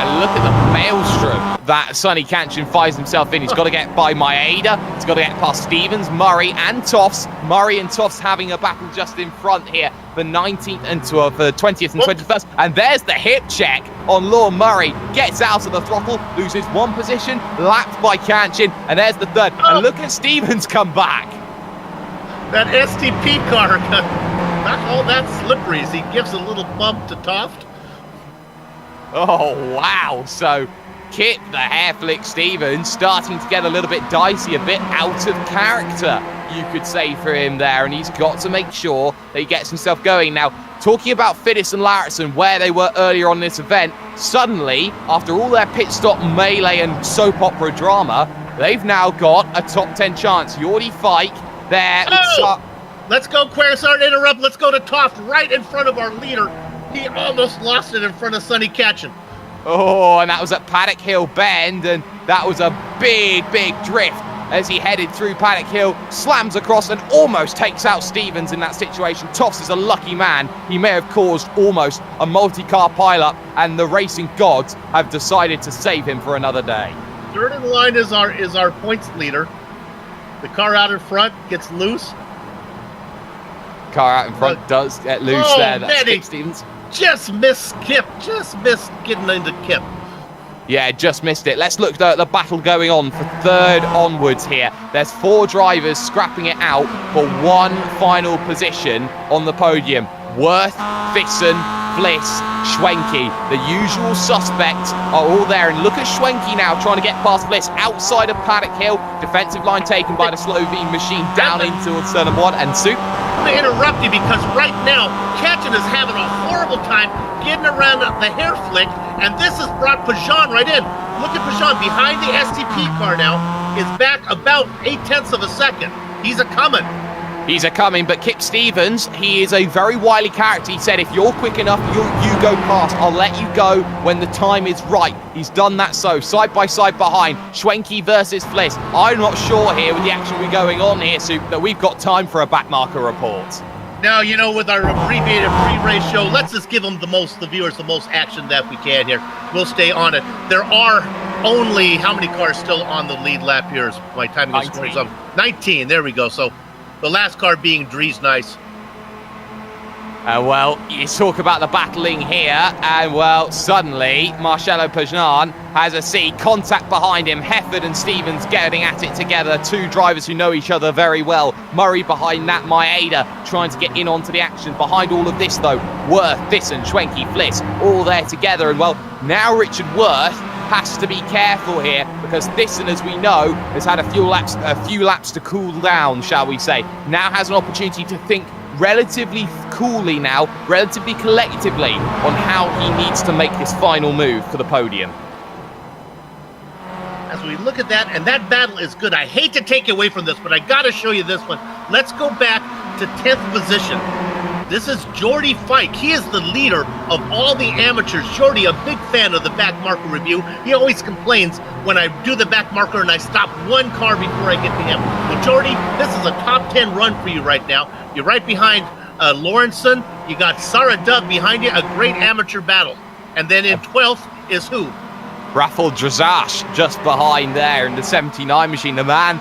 And look at the maelstrom that Sonny Kanchin finds himself in. He's got to get by Maeda. He's got to get past Stevens, Murray, and Toffs. Murray and Toffs having a battle just in front here for 19th and for 20th and 21st. And there's the hip check on Lorne Murray. Gets out of the throttle, loses one position, lapped by Kanchin, and there's the third. And look at Stevens come back. That STP car, not all that slippery as he gives a little bump to Toft. Oh, wow. So, Kip, the hair flick Stevens, starting to get a little bit dicey, a bit out of character, you could say, for him there. And he's got to make sure that he gets himself going. Now, talking about Fittис and Larison, where they were earlier on this event, suddenly, after all their pit stop melee and soap opera drama, they've now got a top 10 chance. Jordi Fike there. Let's go, Sorry to interrupt. Let's go to Toft right in front of our leader. He almost lost it in front of Sonny Kanchin. Oh, and that was at Paddock Hill Bend, and that was a big, big drift as he headed through Paddock Hill, slams across and almost takes out Stevens in that situation. Toffs is a lucky man. He may have caused almost a multi-car pileup, and the racing gods have decided to save him for another day. Third in line is our points leader. The car out in front gets loose. Car out in front does get loose there. That's Kip Stevens. Just missed Kip. Just missed getting into Kip. Yeah, just missed it. Let's look at the battle going on for third onwards here. There's 4 drivers scrapping it out for one final position on the podium. Worth, Thyssen, Fliss, Schwenke. The usual suspects are all there. And look at Schwenke now trying to get past Fliss outside of Paddock Hill. Defensive line taken by the Slovene machine down into turn 1 and Soup. I'm going to interrupt you because right now, Kanchin is having a horrible time getting around the hair flick, and this has brought Pajan right in. Look at Pajan behind the STP car now, is back about 0.8 of a second. He's a-coming. He's a-coming, but Kip Stevens, he is a very wily character. He said, if you're quick enough, you go past. I'll let you go when the time is right. He's done that so, side by side behind. Schwenke versus Fliss. I'm not sure here with the action we're going on here, Soup, that we've got time for a backmarker report. Now, you know, with our abbreviated pre-race show, let's just give them the viewers the most action that we can here. We'll stay on it. There are only, how many cars still on the lead lap here? My timing is scoring something. 19, there we go. So the last car being Dries Nice. Well, you talk about the battling here, and well, suddenly Marcelo Pajan has a C contact behind him. Hefford and Stevens getting at it together. 2 drivers who know each other very well. Murray behind Nat Maeda trying to get in onto the action. Behind all of this, though, Worth, Thyssen, Schwenke, Fliss, all there together. And well, now Richard Worth has to be careful here because Thyssen, as we know, has had a few laps to cool down, shall we say. Now has an opportunity to think relatively coolly now, relatively collectively on how he needs to make this final move for the podium. As we look at that, and that battle is good. I hate to take away from this, but I got to show you this one. Let's go back to 10th position. This is Jordi Fike. He is the leader of all the amateurs. Jordi, a big fan of the back marker review. He always complains when I do the back marker and I stop one car before I get to him. Well, Jordi, this is a top 10 run for you right now. You're right behind Lawrenson. You got Sarah Dove behind you, a great amateur battle. And then in 12th is who? Rafael Drzash just behind there in the 79 machine, the man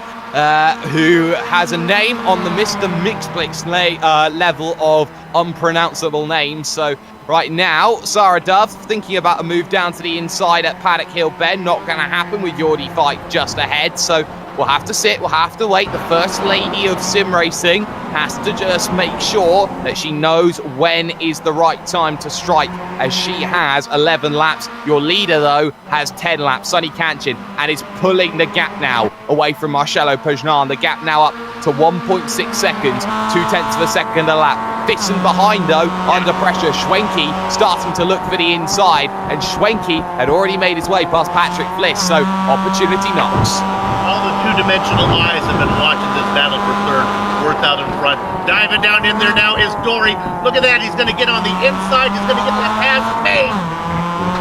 who has a name on the Mr. Mixblix level of unpronounceable names. So right now, Sarah Dove thinking about a move down to the inside at Paddock Hill Bend. Not going to happen with Jordi Fike just ahead. So we'll have to sit, we'll have to wait. The first lady of sim racing has to just make sure that she knows when is the right time to strike, as she has 11 laps. Your leader, though, has 10 laps, Sonny Kanchin, and is pulling the gap now away from Marcelo Pajnan. The gap now up to 1.6 seconds, 0.2 of a second a lap. Thyssen behind, though, under pressure. Schwenke starting to look for the inside, and Schwenke had already made his way past Patrick Fliss, so opportunity knocks. All the two-dimensional eyes have been watching this battle for third. Worth out in front. Diving down in there now is Dory. Look at that. He's going to get on the inside. He's going to get that pass made.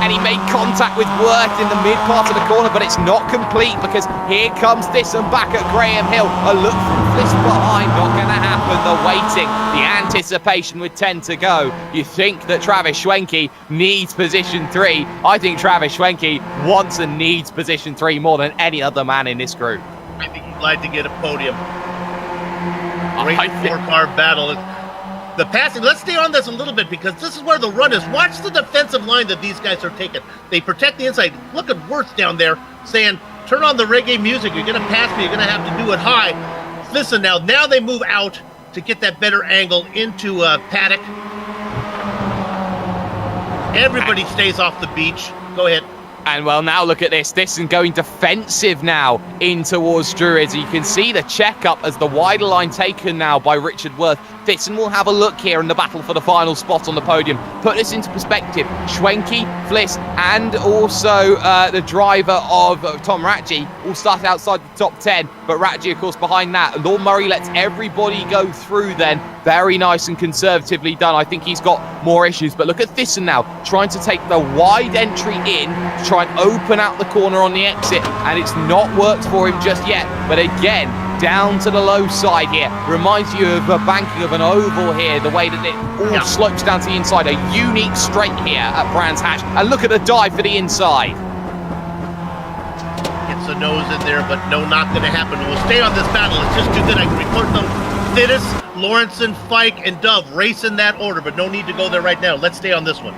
And he made contact with Worth in the mid part of the corner, but it's not complete because here comes Thyssen back at Graham Hill. A look from Fliss behind, not going to happen. The waiting, the anticipation with 10 to go. You think that Travis Schwenke needs position 3. I think Travis Schwenke wants and needs position 3 more than any other man in this group. I think he'd like to get a podium. Great four-car battle. The passing, let's stay on this a little bit because this is where the run is. Watch the defensive line that these guys are taking. They protect the inside. Look at Worth down there saying, turn on the reggae music. You're going to pass me. You're going to have to do it high. Listen now they move out to get that better angle into Paddock. Everybody stays off the beach. Go ahead. And well, now look at this. Thyssen going defensive now in towards Druids. You can see the check-up as the wider line taken now by Richard Worth. Thyssen will have a look here in the battle for the final spot on the podium. Put this into perspective. Schwenke, Fliss, and also the driver of Tom Ratji all start outside the top 10. But Ratji, of course, behind that. Lord Murray lets everybody go through then. Very nice and conservatively done. I think he's got more issues. But look at Thyssen now, trying to take the wide entry in to try and open out the corner on the exit. And it's not worked for him just yet. But again, down to the low side here. Reminds you of a banking of an oval here, the way that it all slopes down to the inside. A unique straight here at Brands Hatch. And look at the dive for the inside. Gets a nose in there, but no, not going to happen. We'll stay on this battle. It's just too good. I can report them. Thitis, Lawrenson, Fike, and Dove race in that order, but no need to go there right now. Let's stay on this one.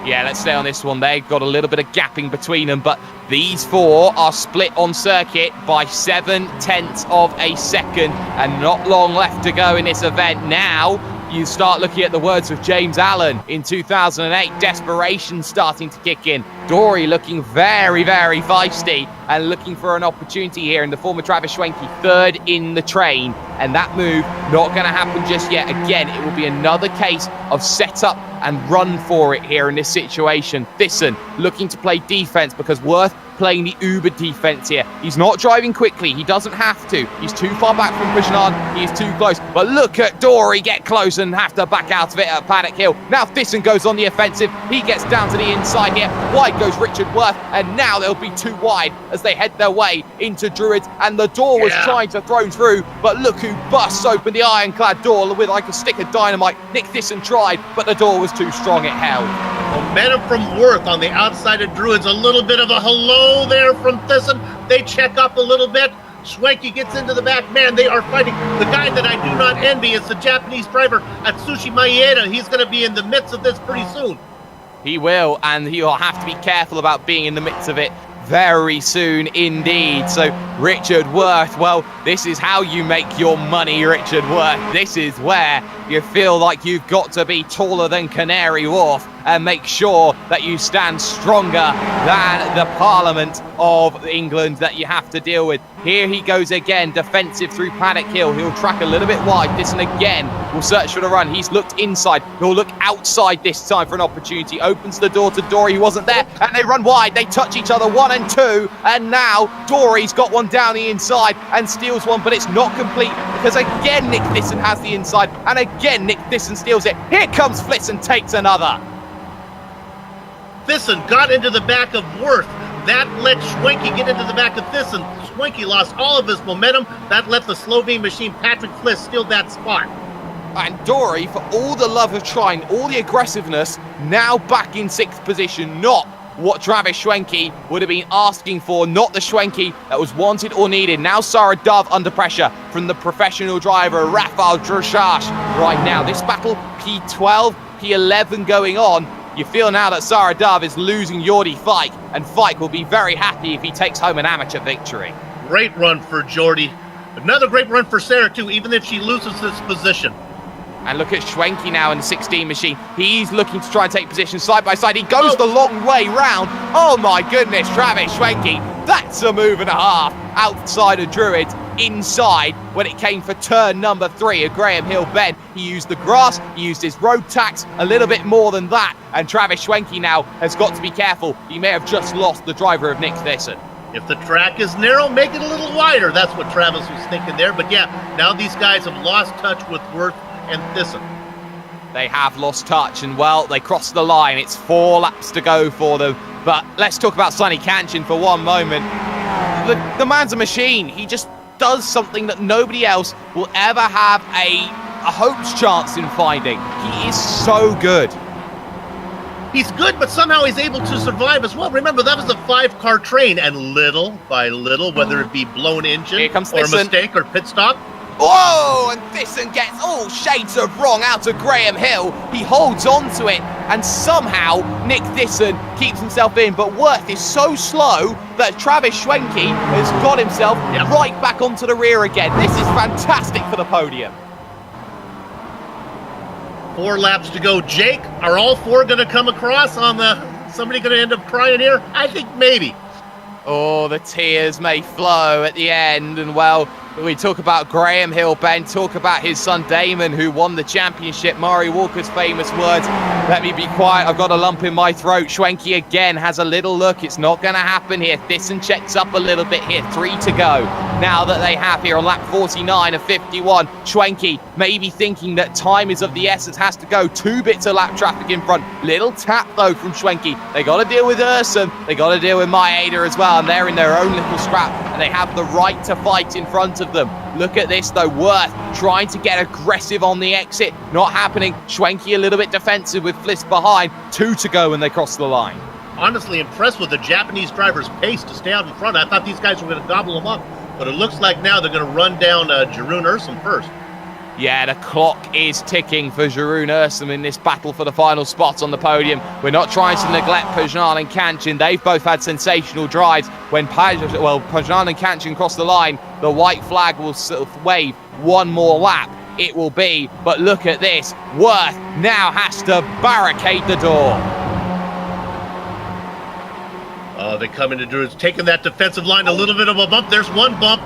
Yeah, let's stay on this one. They've got a little bit of gapping between them, but these four are split on circuit by 0.7 of a second, and not long left to go in this event. Now, you start looking at the words of James Allen in 2008, desperation starting to kick in. Dory looking very, very feisty and looking for an opportunity here in the form of Travis Schwenke, third in the train. And that move not going to happen just yet. Again, it will be another case of set up and run for it here in this situation. Thyssen looking to play defense because Worth playing the uber defense here. He's not driving quickly. He doesn't have to. He's too far back from Pajnan. He's too close. But look at Dory get close and have to back out of it at Paddock Hill. Now Thyssen goes on the offensive. He gets down to the inside here. Wide goes Richard Worth. And now they'll be too wide as they head their way into Druids. And the door was trying to throw through. But look who busts open the ironclad door with like a stick of dynamite. Nick Thyssen tried, but the door was too strong. It held. Momentum from Worth on the outside of Druids. A little bit of a hello there from Thyssen. They check up a little bit. Schwenke gets into the back. Man, they are fighting. The guy that I do not envy is the Japanese driver, Atsushi Maeda. He's going to be in the midst of this pretty soon. He will, and he'll have to be careful about being in the midst of it very soon indeed. So Richard Worth, well, this is how you make your money, Richard Worth. This is where you feel like you've got to be taller than Canary Wharf and make sure that you stand stronger than the Parliament of England that you have to deal with. Here he goes again, defensive through Paddock Hill. He'll track a little bit wide. Thyssen again will search for the run. He's looked inside. He'll look outside this time for an opportunity. Opens the door to Dory. He wasn't there. And they run wide. They touch each other, 1 and 2. And now Dory's got one down the inside and steals one, but it's not complete because again Nick Thyssen has the inside. And again Nick Thyssen steals it. Here comes Fliss and takes another. Thyssen got into the back of Worth. That let Schwenke get into the back of Thyssen. Schwenke lost all of his momentum. That let the Slovene machine Patrick Fliss steal that spot. And Dory, for all the love of trying, all the aggressiveness, now back in 6th position. Not what Travis Schwenke would have been asking for, not the Schwenke that was wanted or needed. Now Sarah Dove under pressure from the professional driver, Rafał Drzasz. Right now, this battle, P12, P11 going on. You feel now that Sarah Dove is losing Jordi Fike, and Fike will be very happy if he takes home an amateur victory. Great run for Jordy. Another great run for Sarah, too, even if she loses this position. And look at Schwenke now in the 16 machine. He's looking to try and take position side by side. He goes the long way round. Oh my goodness, Travis Schwenke. That's a move and a half outside of Druids, inside when it came for turn number 3 of Graham Hill Bend. He used the grass, he used his road tax, a little bit more than that. And Travis Schwenke now has got to be careful. He may have just lost the driver of Nick Thyssen. If the track is narrow, make it a little wider. That's what Travis was thinking there. But yeah, now these guys have lost touch with Worth and Thyssen. They have lost touch, and well, they crossed the line. It's 4 laps to go for them. But let's talk about Sonny Kanchin for one moment. The man's a machine. He just does something that nobody else will ever have a hope's chance in finding. He is so good. He's good, but somehow he's able to survive as well. Remember, that was a 5-car train, and little by little, whether it be blown engine or a mistake or pit stop. Whoa! And Thyssen gets all shades of wrong out of Graham Hill. He holds on to it, and somehow Nick Thyssen keeps himself in. But Worth is so slow that Travis Schwenke has got himself right back onto the rear again. This is fantastic for the podium. 4 laps to go. Jake, are all 4 going to come across on the... Somebody going to end up crying here? I think maybe. Oh, the tears may flow at the end. And, well, we talk about Graham Hill Bend, talk about his son Damon, who won the championship. Murray Walker's famous words, let me be quiet, I've got a lump in my throat. Schwenke again has a little look. It's not going to happen here. Thyssen checks up a little bit here. 3 to go. Now that they have here on lap 49 of 51, Schwenke maybe thinking that time is of the essence, has to go. 2 bits of lap traffic in front. Little tap, though, from Schwenke. They got to deal with Ursum. They got to deal with Maeda as well, and they're in their own little scrap, and they have the right to fight in front of them. Look at this, though. Worth trying to get aggressive on the exit. Not happening. Schwenke a little bit defensive with Fliss behind. 2 to go when they cross the line. Honestly impressed with the Japanese driver's pace to stay out in front. I thought these guys were going to gobble them up, but it looks like now they're going to run down Jeroen Ursum first. Yeah, the clock is ticking for Jeroen Ursum in this battle for the final spot on the podium. We're not trying to neglect Pajnan and Kanchin. They've both had sensational drives. When Pajnan and Kanchin cross the line, the white flag will sort of wave one more lap. It will be, but look at this. Worth now has to barricade the door. They come into Druids, taking that defensive line a little bit of a bump. There's one bump.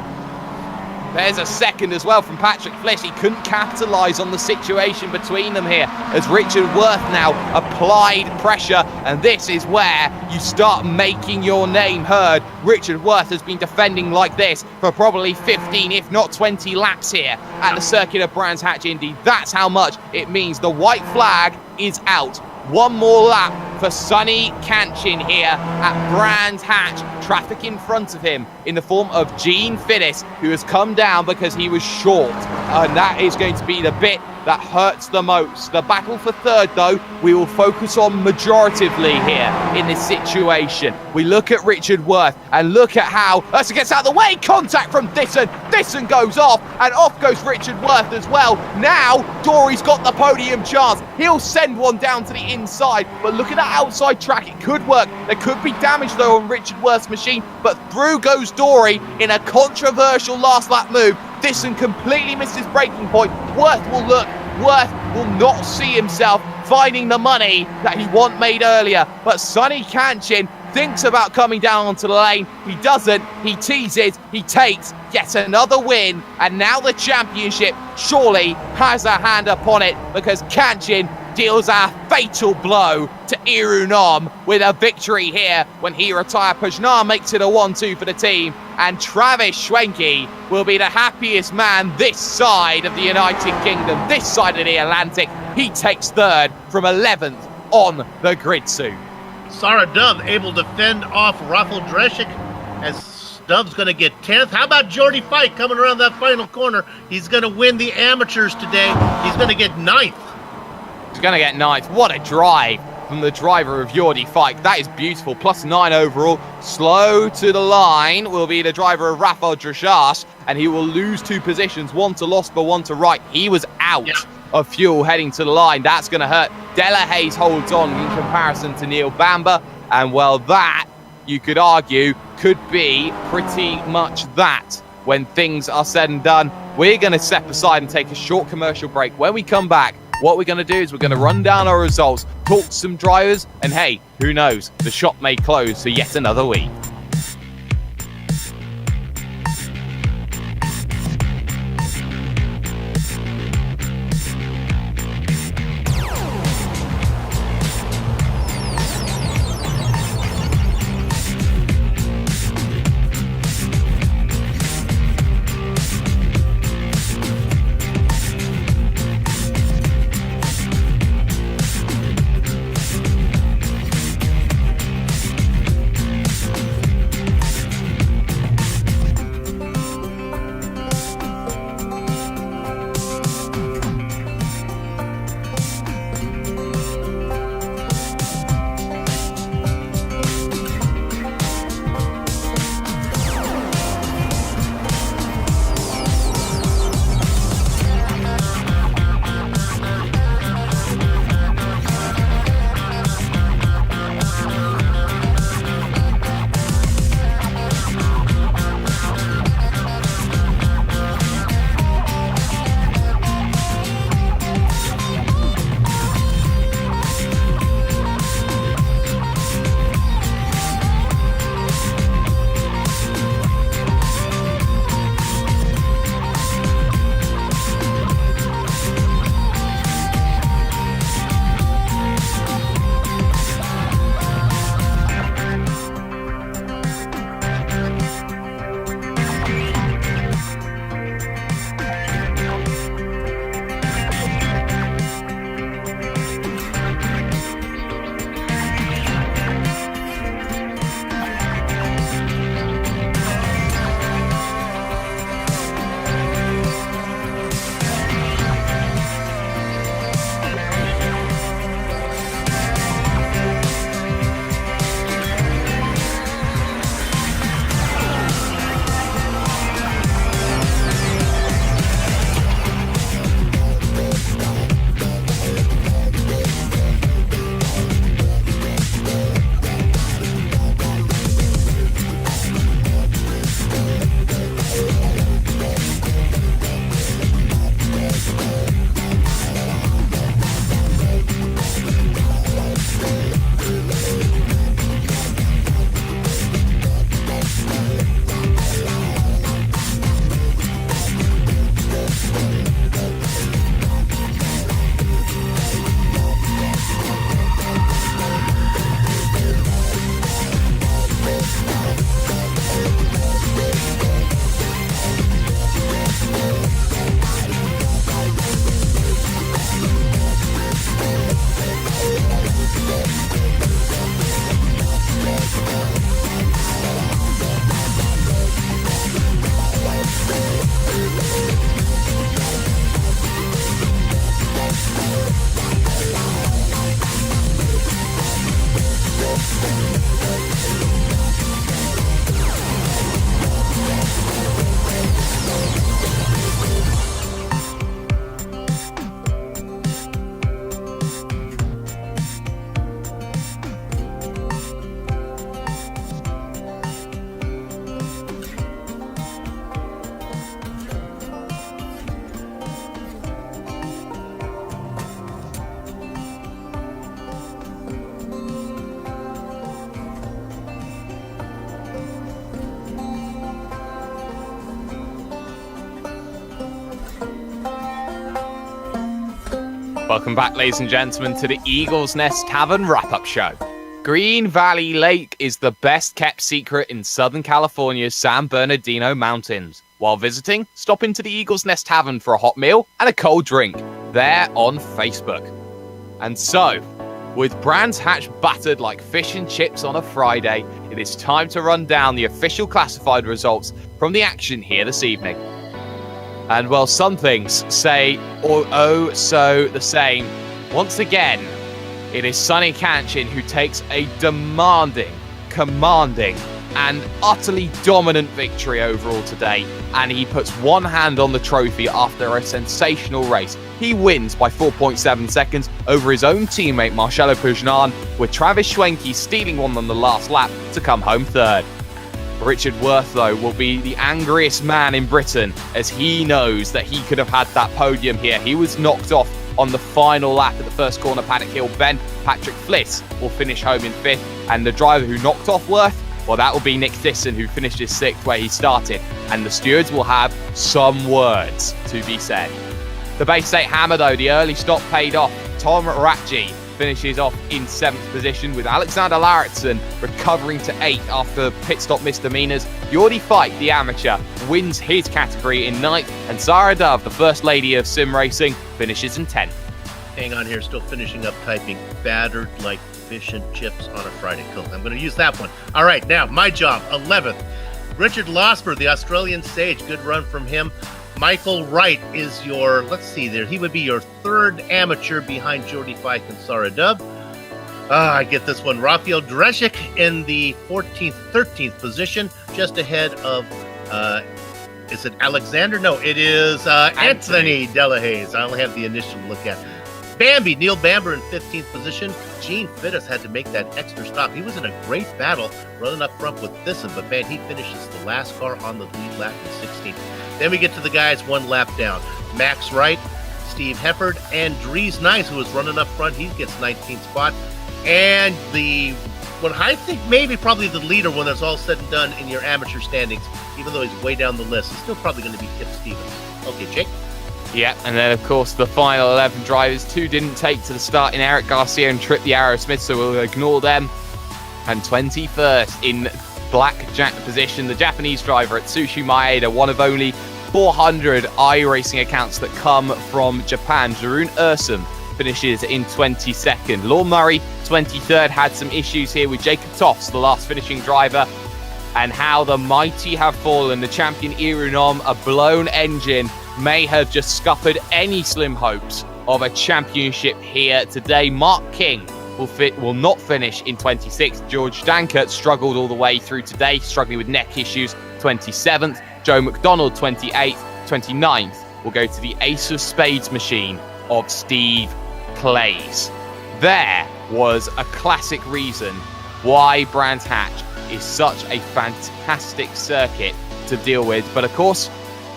There's a second as well from Patrick Fliss. He couldn't capitalise on the situation between them here as Richard Worth now applied pressure, and this is where you start making your name heard. Richard Worth has been defending like this for probably 15, if not 20 laps here at the circuit of Brands Hatch Indy. That's how much it means. The white flag is out. One more lap for Sonny Kanchin here at Brands Hatch. Traffic in front of him in the form of Gene Finnis, who has come down because he was short. And that is going to be the bit that hurts the most. The battle for third, though, we will focus on majoritively here in this situation. We look at Richard Worth and look at how Ursum gets out of the way. Contact from Thyssen. Thyssen goes off, and off goes Richard Worth as well. Now, Dory's got the podium chance. He'll send one down to the inside, but look at that outside track. It could work. There could be damage, though, on Richard Worth's machine, but through goes Dory in a controversial last lap move. Thyssen completely missed his braking point. Worth will look. Worth will not see himself finding the money that he made earlier. But Sonny Kanchin thinks about coming down onto the lane. He doesn't. He teases. He takes yet another win. And now the championship surely has a hand upon it, because Kanchin deals a fatal blow to Irunom with a victory here when he retired. Pajnar makes it a 1-2 for the team, and Travis Schwenke will be the happiest man this side of the United Kingdom, this side of the Atlantic. He takes third from 11th on the grid soon. Sarah Dove able to fend off Rafael Dreshik, as Dove's going to get 10th. How about Jordy Fike coming around that final corner? He's going to win the amateurs today. He's going to get 9th. He's going to get 9th. What a drive from the driver of Jordy Fike. That is beautiful. +9 overall. Slow to the line will be the driver of Rafael Dreshik, and he will lose 2 positions, one to Losber, one to Wright. He was out of fuel heading to the line. That's going to hurt. Delahaye holds on in comparison to Neil Bamber, and well, that you could argue, could be pretty much that when things are said and done. We're going to step aside and take a short commercial break. When we come back, what we're going to do is we're going to run down our results, talk to some drivers, and hey, who knows, the shop may close for yet another week. Welcome back, ladies and gentlemen, to the Eagle's Nest Tavern wrap-up show. Green Valley Lake is the best-kept secret in Southern California's San Bernardino Mountains. While visiting, stop into the Eagle's Nest Tavern for a hot meal and a cold drink. They're on Facebook. And so, with Brands Hatch battered like fish and chips on a Friday, it is time to run down the official classified results from the action here this evening. And while some things say, oh so the same, once again, it is Sonny Kanchin who takes a demanding, commanding and utterly dominant victory overall today, and he puts one hand on the trophy after a sensational race. He wins by 4.7 seconds over his own teammate Marcelo Pujnan, with Travis Schwenke stealing one on the last lap to come home third. Richard Worth, though, will be the angriest man in Britain, as he knows that he could have had that podium here. He was knocked off on the final lap at the first corner, Paddock Hill bend. Patrick Fliss will finish home in fifth, and the driver who knocked off Worth, well, that will be Nick Thisson, who finished his sixth where he started, and the stewards will have some words to be said. The Bay State Hammer, though, the early stop paid off. Tom Ratji finishes off in 7th position, with Alexander Lauritsen recovering to 8th after pit stop misdemeanors. Jordi Feit, the amateur, wins his category in 9th, and Sarah Dove, the first lady of sim racing, finishes in 10th. Hang on here, still finishing up typing. Battered like fish and chips on a Friday. Cool. I'm going to use that one. All right, now my job, 11th. Richard Losper, the Australian Sage. Good run from him. Michael Wright is your, let's see there, he would be your 3rd amateur behind Jordi Feit and Sarah Dove. I get this one. Rafael Dresic in the 14th, 13th position, just ahead of, is it Alexander? No, it is Anthony Delahaye. I only have the initial to look at. Bambi, Neil Bamber in 15th position. Gene Fittis had to make that extra stop. He was in a great battle running up front with Thisson, but man, he finishes the last car on the lead lap in 16th. Then we get to the guys one lap down. Max Wright, Steve Hefford, and Dries Nice, who was running up front. He gets 19th spot. And what I think maybe probably the leader when it's all said and done in your amateur standings, even though he's way down the list, is still probably going to be Kip Stevens. Okay, Jake? Yeah, and then of course the final 11 drivers, 2 didn't take to the start in Eric Garcia and Trip the Aerosmith, so we'll ignore them. And 21st in blackjack position, the Japanese driver at Tsushi Maeda, one of only 400 iRacing accounts that come from Japan. Jeroen Ursum finishes in 22nd. Lorne Murray, 23rd, had some issues here with Jacob Toffs, the last finishing driver. And how the mighty have fallen. The champion Irunom, a blown engine, may have just scuppered any slim hopes of a championship here today. Mark King will not finish in 26th. George Dankert struggled all the way through today, struggling with neck issues, 27th. Joe McDonald, 28th. 29th will go to the Ace of Spades machine of Steve Clays. There was a classic reason why Brands Hatch is such a fantastic circuit to deal with. But of course,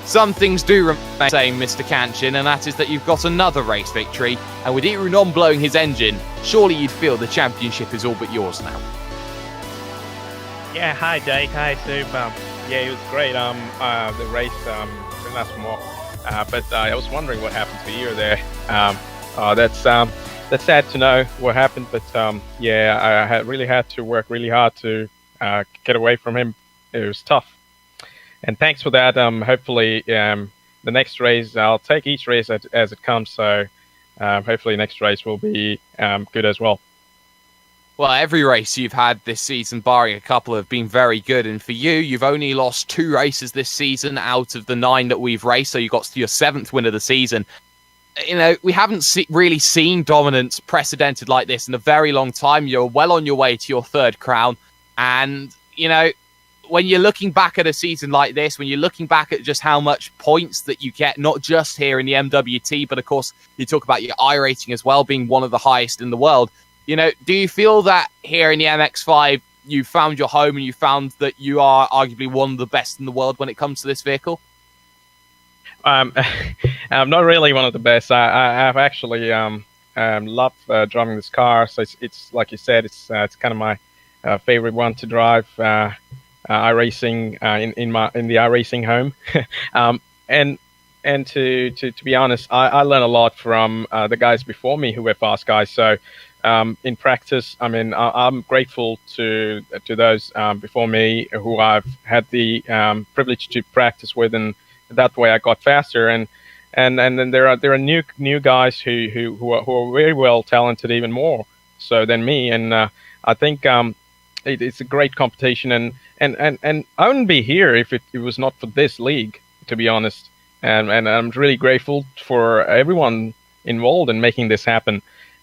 some things do remain the same, Mr. Kanchin, and that is that you've got another race victory. And with Irunom blowing his engine, surely you'd feel the championship is all but yours now. Yeah, hi Jake, hi Sub. Yeah, it was great. The race didn't last more, but I was wondering what happened to you there. That's sad to know what happened, but yeah, I really had to work really hard to get away from him. It was tough. And thanks for that. Hopefully, the next race, I'll take each race as it comes. So hopefully next race will be good as well. Well, every race you've had this season, barring a couple, have been very good. And for you, you've only lost 2 races this season out of the 9 that we've raced. So you got your 7th win of the season. You know, we haven't really seen dominance precedented like this in a very long time. You're well on your way to your 3rd crown. And, you know, when you're looking back at a season like this, when you're looking back at just how much points that you get, not just here in the MWT, but of course, you talk about your iRating as well, being one of the highest in the world. You know, do you feel that here in the MX-5, you found your home and you found that you are arguably one of the best in the world when it comes to this vehicle? I'm not really one of the best. I've actually loved driving this car. So it's like you said, it's kind of my favorite one to drive. iRacing in the iRacing home, and to be honest, I learned a lot from the guys before me who were fast guys. So in practice, I mean, I'm grateful to those before me who I've had the privilege to practice with, and that way I got faster. And then there are new guys who are very well talented, even more so than me. And I think it's a great competition, and I wouldn't be here if it was not for this league, to be honest. And I'm really grateful for everyone involved in making this happen.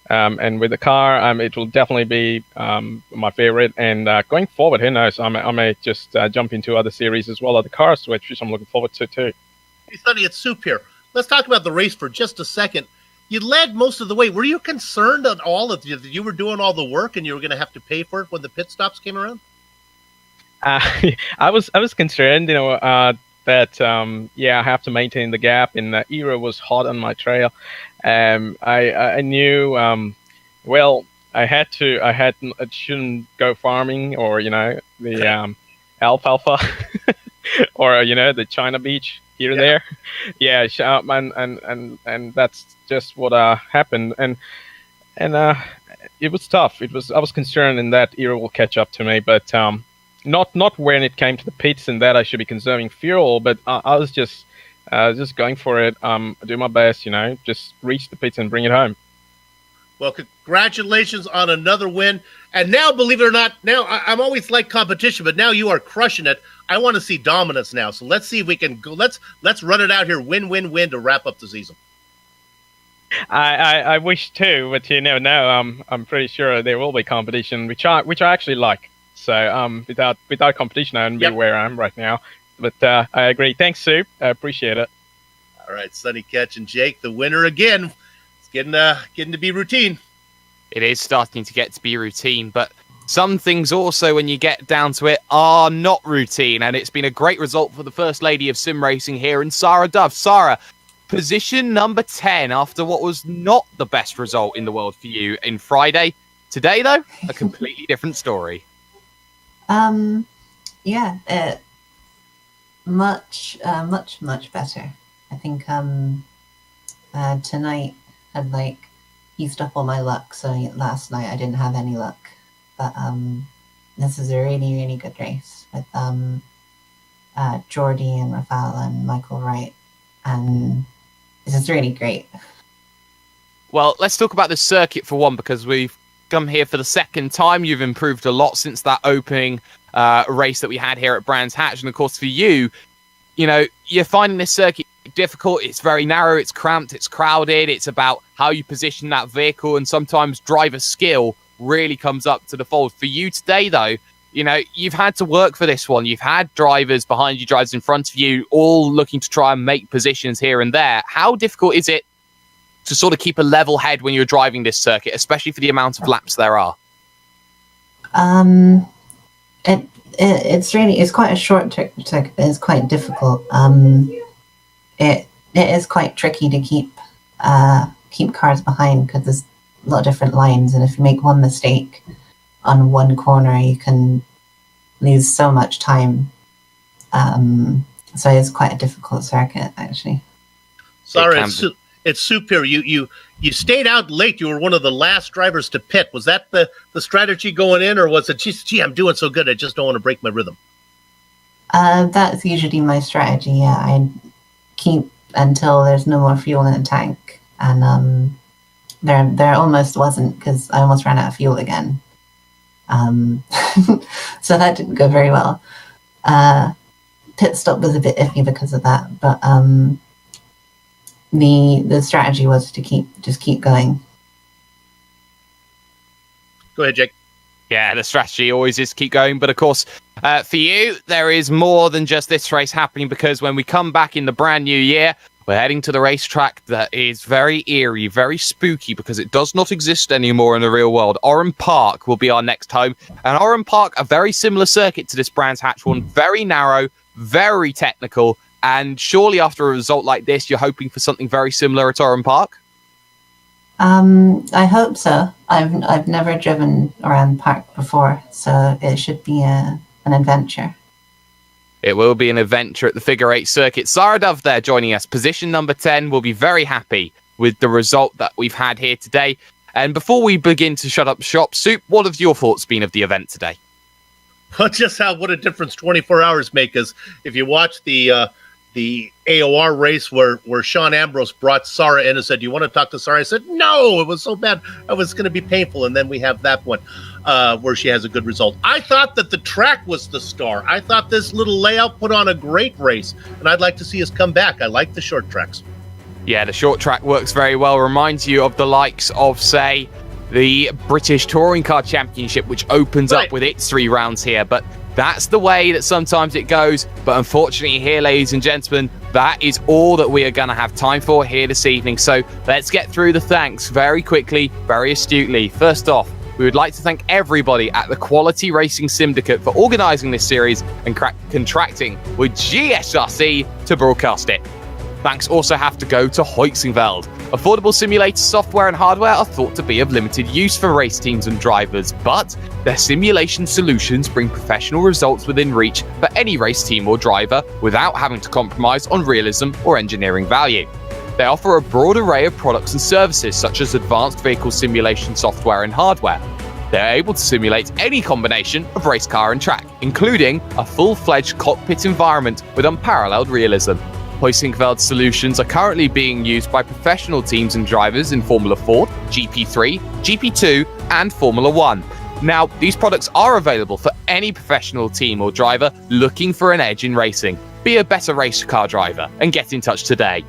And with the car, it will definitely be my favorite. And going forward, who knows? I may just jump into other series as well, other cars, which I'm looking forward to too. Hey, Sonny, it's Soup here. Let's talk about the race for just a second. You led most of the way. Were you concerned at all that you were doing all the work and you were going to have to pay for it when the pit stops came around? I was concerned, that I have to maintain the gap, and Era was hot on my trail. I knew I shouldn't go farming or the alfalfa or the China beach here and there. Yeah, and that's just what happened, and it was tough. I was concerned in that Era will catch up to me, but not when it came to the pits and that I should be conserving fuel, but I was just going for it. Do my best, just reach the pits and bring it home. Well, congratulations on another win. And now, believe it or not, now I'm always like competition, but now you are crushing it. I want to see dominance now. So let's see if we can go. Let's run it out here. Win, win, win to wrap up the season. I wish too, but you never know. I'm pretty sure there will be competition, which I actually like. So without competition, I wouldn't be where I am right now. But I agree. Thanks, Soup. I appreciate it. All right, Sonny Ketch and Jake, the winner again. It's getting to be routine. It is starting to get to be routine, but some things also, when you get down to it, are not routine. And it's been a great result for the First Lady of Sim Racing here in Sarah Dove. Sarah, position number 10 after what was not the best result in the world for you in Friday. Today, though, a completely different story. Much better. I think tonight had used up all my luck, so last night I didn't have any luck. But this is a really, really good race with Jordy and Rafael and Michael Wright, and this is really great. Well, let's talk about the circuit for one, because we've come here for the second time. You've improved a lot since that opening race that we had here at Brands Hatch. And of course, for you, you're finding this circuit difficult. It's very narrow, it's cramped, it's crowded. It's about how you position that vehicle, and sometimes driver skill really comes up to the fold. For you today, though, you've had to work for this one. You've had drivers behind you, drivers in front of you, all looking to try and make positions here and there. How difficult is it to sort of keep a level head when you're driving this circuit, especially for the amount of laps there are? It's quite a short circuit. It's quite difficult. It is quite tricky to keep cars behind, because there's a lot of different lines, and if you make one mistake on one corner, you can lose so much time. So it's quite a difficult circuit, actually. Sorry, it's Soup here. You stayed out late. You were one of the last drivers to pit. Was that the strategy going in, or was it, gee, I'm doing so good, I just don't want to break my rhythm? That's usually my strategy, yeah. I keep until there's no more fuel in the tank. And there almost wasn't, because I almost ran out of fuel again. So that didn't go very well. Pit stop was a bit iffy because of that, but the strategy was to keep going. Go ahead, Jake. Yeah, the strategy always is keep going. But of course, for you, there is more than just this race happening, because when we come back in the brand new year, we're heading to the racetrack that is very eerie, very spooky, because it does not exist anymore in the real world. Oran Park will be our next home. And Oran Park, a very similar circuit to this Brands Hatch one, very narrow, very technical. And surely after a result like this, you're hoping for something very similar at Oran Park? I hope so. I've never driven Oran Park before, so it should be an adventure. It will be an adventure at the Figure 8 circuit. Sarah Dove there joining us. Position number 10. We'll be very happy with the result that we've had here today. And before we begin to shut up shop, Soup, what have your thoughts been of the event today? Well, just what a difference 24 hours make. Because if you watch the AOR race where Sean Ambrose brought Sarah in and said, "Do you want to talk to Sarah?" I said, "No, it was so bad. It was going to be painful." And then we have that one where she has a good result. I thought that the track was the star. I thought this little layout put on a great race, and I'd like to see us come back. I like the short tracks. Yeah, the short track works very well. Reminds you of the likes of, say, the British Touring Car Championship, which opens up with its 3 rounds here. But that's the way that sometimes it goes. But unfortunately here, ladies and gentlemen, that is all that we are going to have time for here this evening. So let's get through the thanks very quickly, very astutely. First off, we would like to thank everybody at the Quality Racing Sim-dicate for organising this series and contracting with GSRC to broadcast it. Thanks also have to go to Heusinkveld. Affordable simulator software and hardware are thought to be of limited use for race teams and drivers, but their simulation solutions bring professional results within reach for any race team or driver without having to compromise on realism or engineering value. They offer a broad array of products and services such as advanced vehicle simulation software and hardware. They're able to simulate any combination of race car and track, including a full-fledged cockpit environment with unparalleled realism. Heusinkveld solutions are currently being used by professional teams and drivers in Formula Ford, GP3, GP2, and Formula 1. Now, these products are available for any professional team or driver looking for an edge in racing. Be a better race car driver and get in touch today.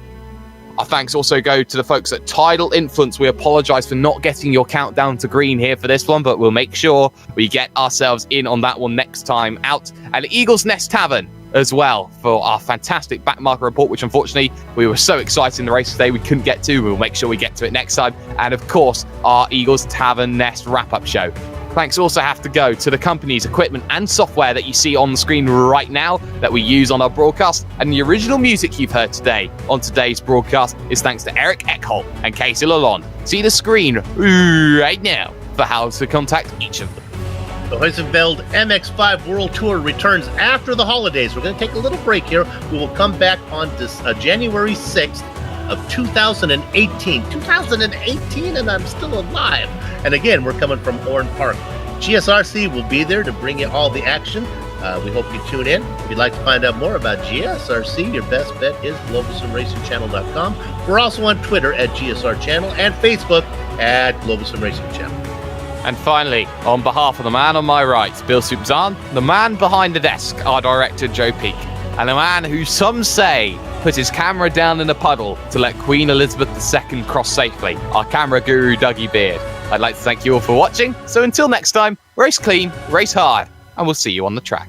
Our thanks also go to the folks at Tidal Influence. We apologise for not getting your countdown to green here for this one, but we'll make sure we get ourselves in on that one next time out. And Eagle's Nest Tavern as well for our fantastic backmarker report, which unfortunately we were so excited in the race today we couldn't get to. We'll make sure we get to it next time. And of course, our Eagles Tavern Nest wrap-up show. Thanks also have to go to the company's equipment and software that you see on the screen right now that we use on our broadcast. And the original music you've heard today on today's broadcast is thanks to Eric Eckholt and Casey Lalonde. See the screen right now for how to contact each of them. The Heusinkveld MX-5 World Tour returns after the holidays. We're going to take a little break here. We will come back on this January 6th of 2018. 2018, and I'm still alive. And again, we're coming from Oran Park. GSRC will be there to bring you all the action. We hope you tune in. If you'd like to find out more about GSRC, your best bet is globalsimracingchannel.com. We're also on Twitter at GSR Channel and Facebook at Global Sim Racing Channel. And finally, on behalf of the man on my right, Bill Subzan, the man behind the desk, our director, Joe Peake, and the man who some say put his camera down in a puddle to let Queen Elizabeth II cross safely, our camera guru, Dougie Beard. I'd like to thank you all for watching. So until next time, race clean, race hard, and we'll see you on the track.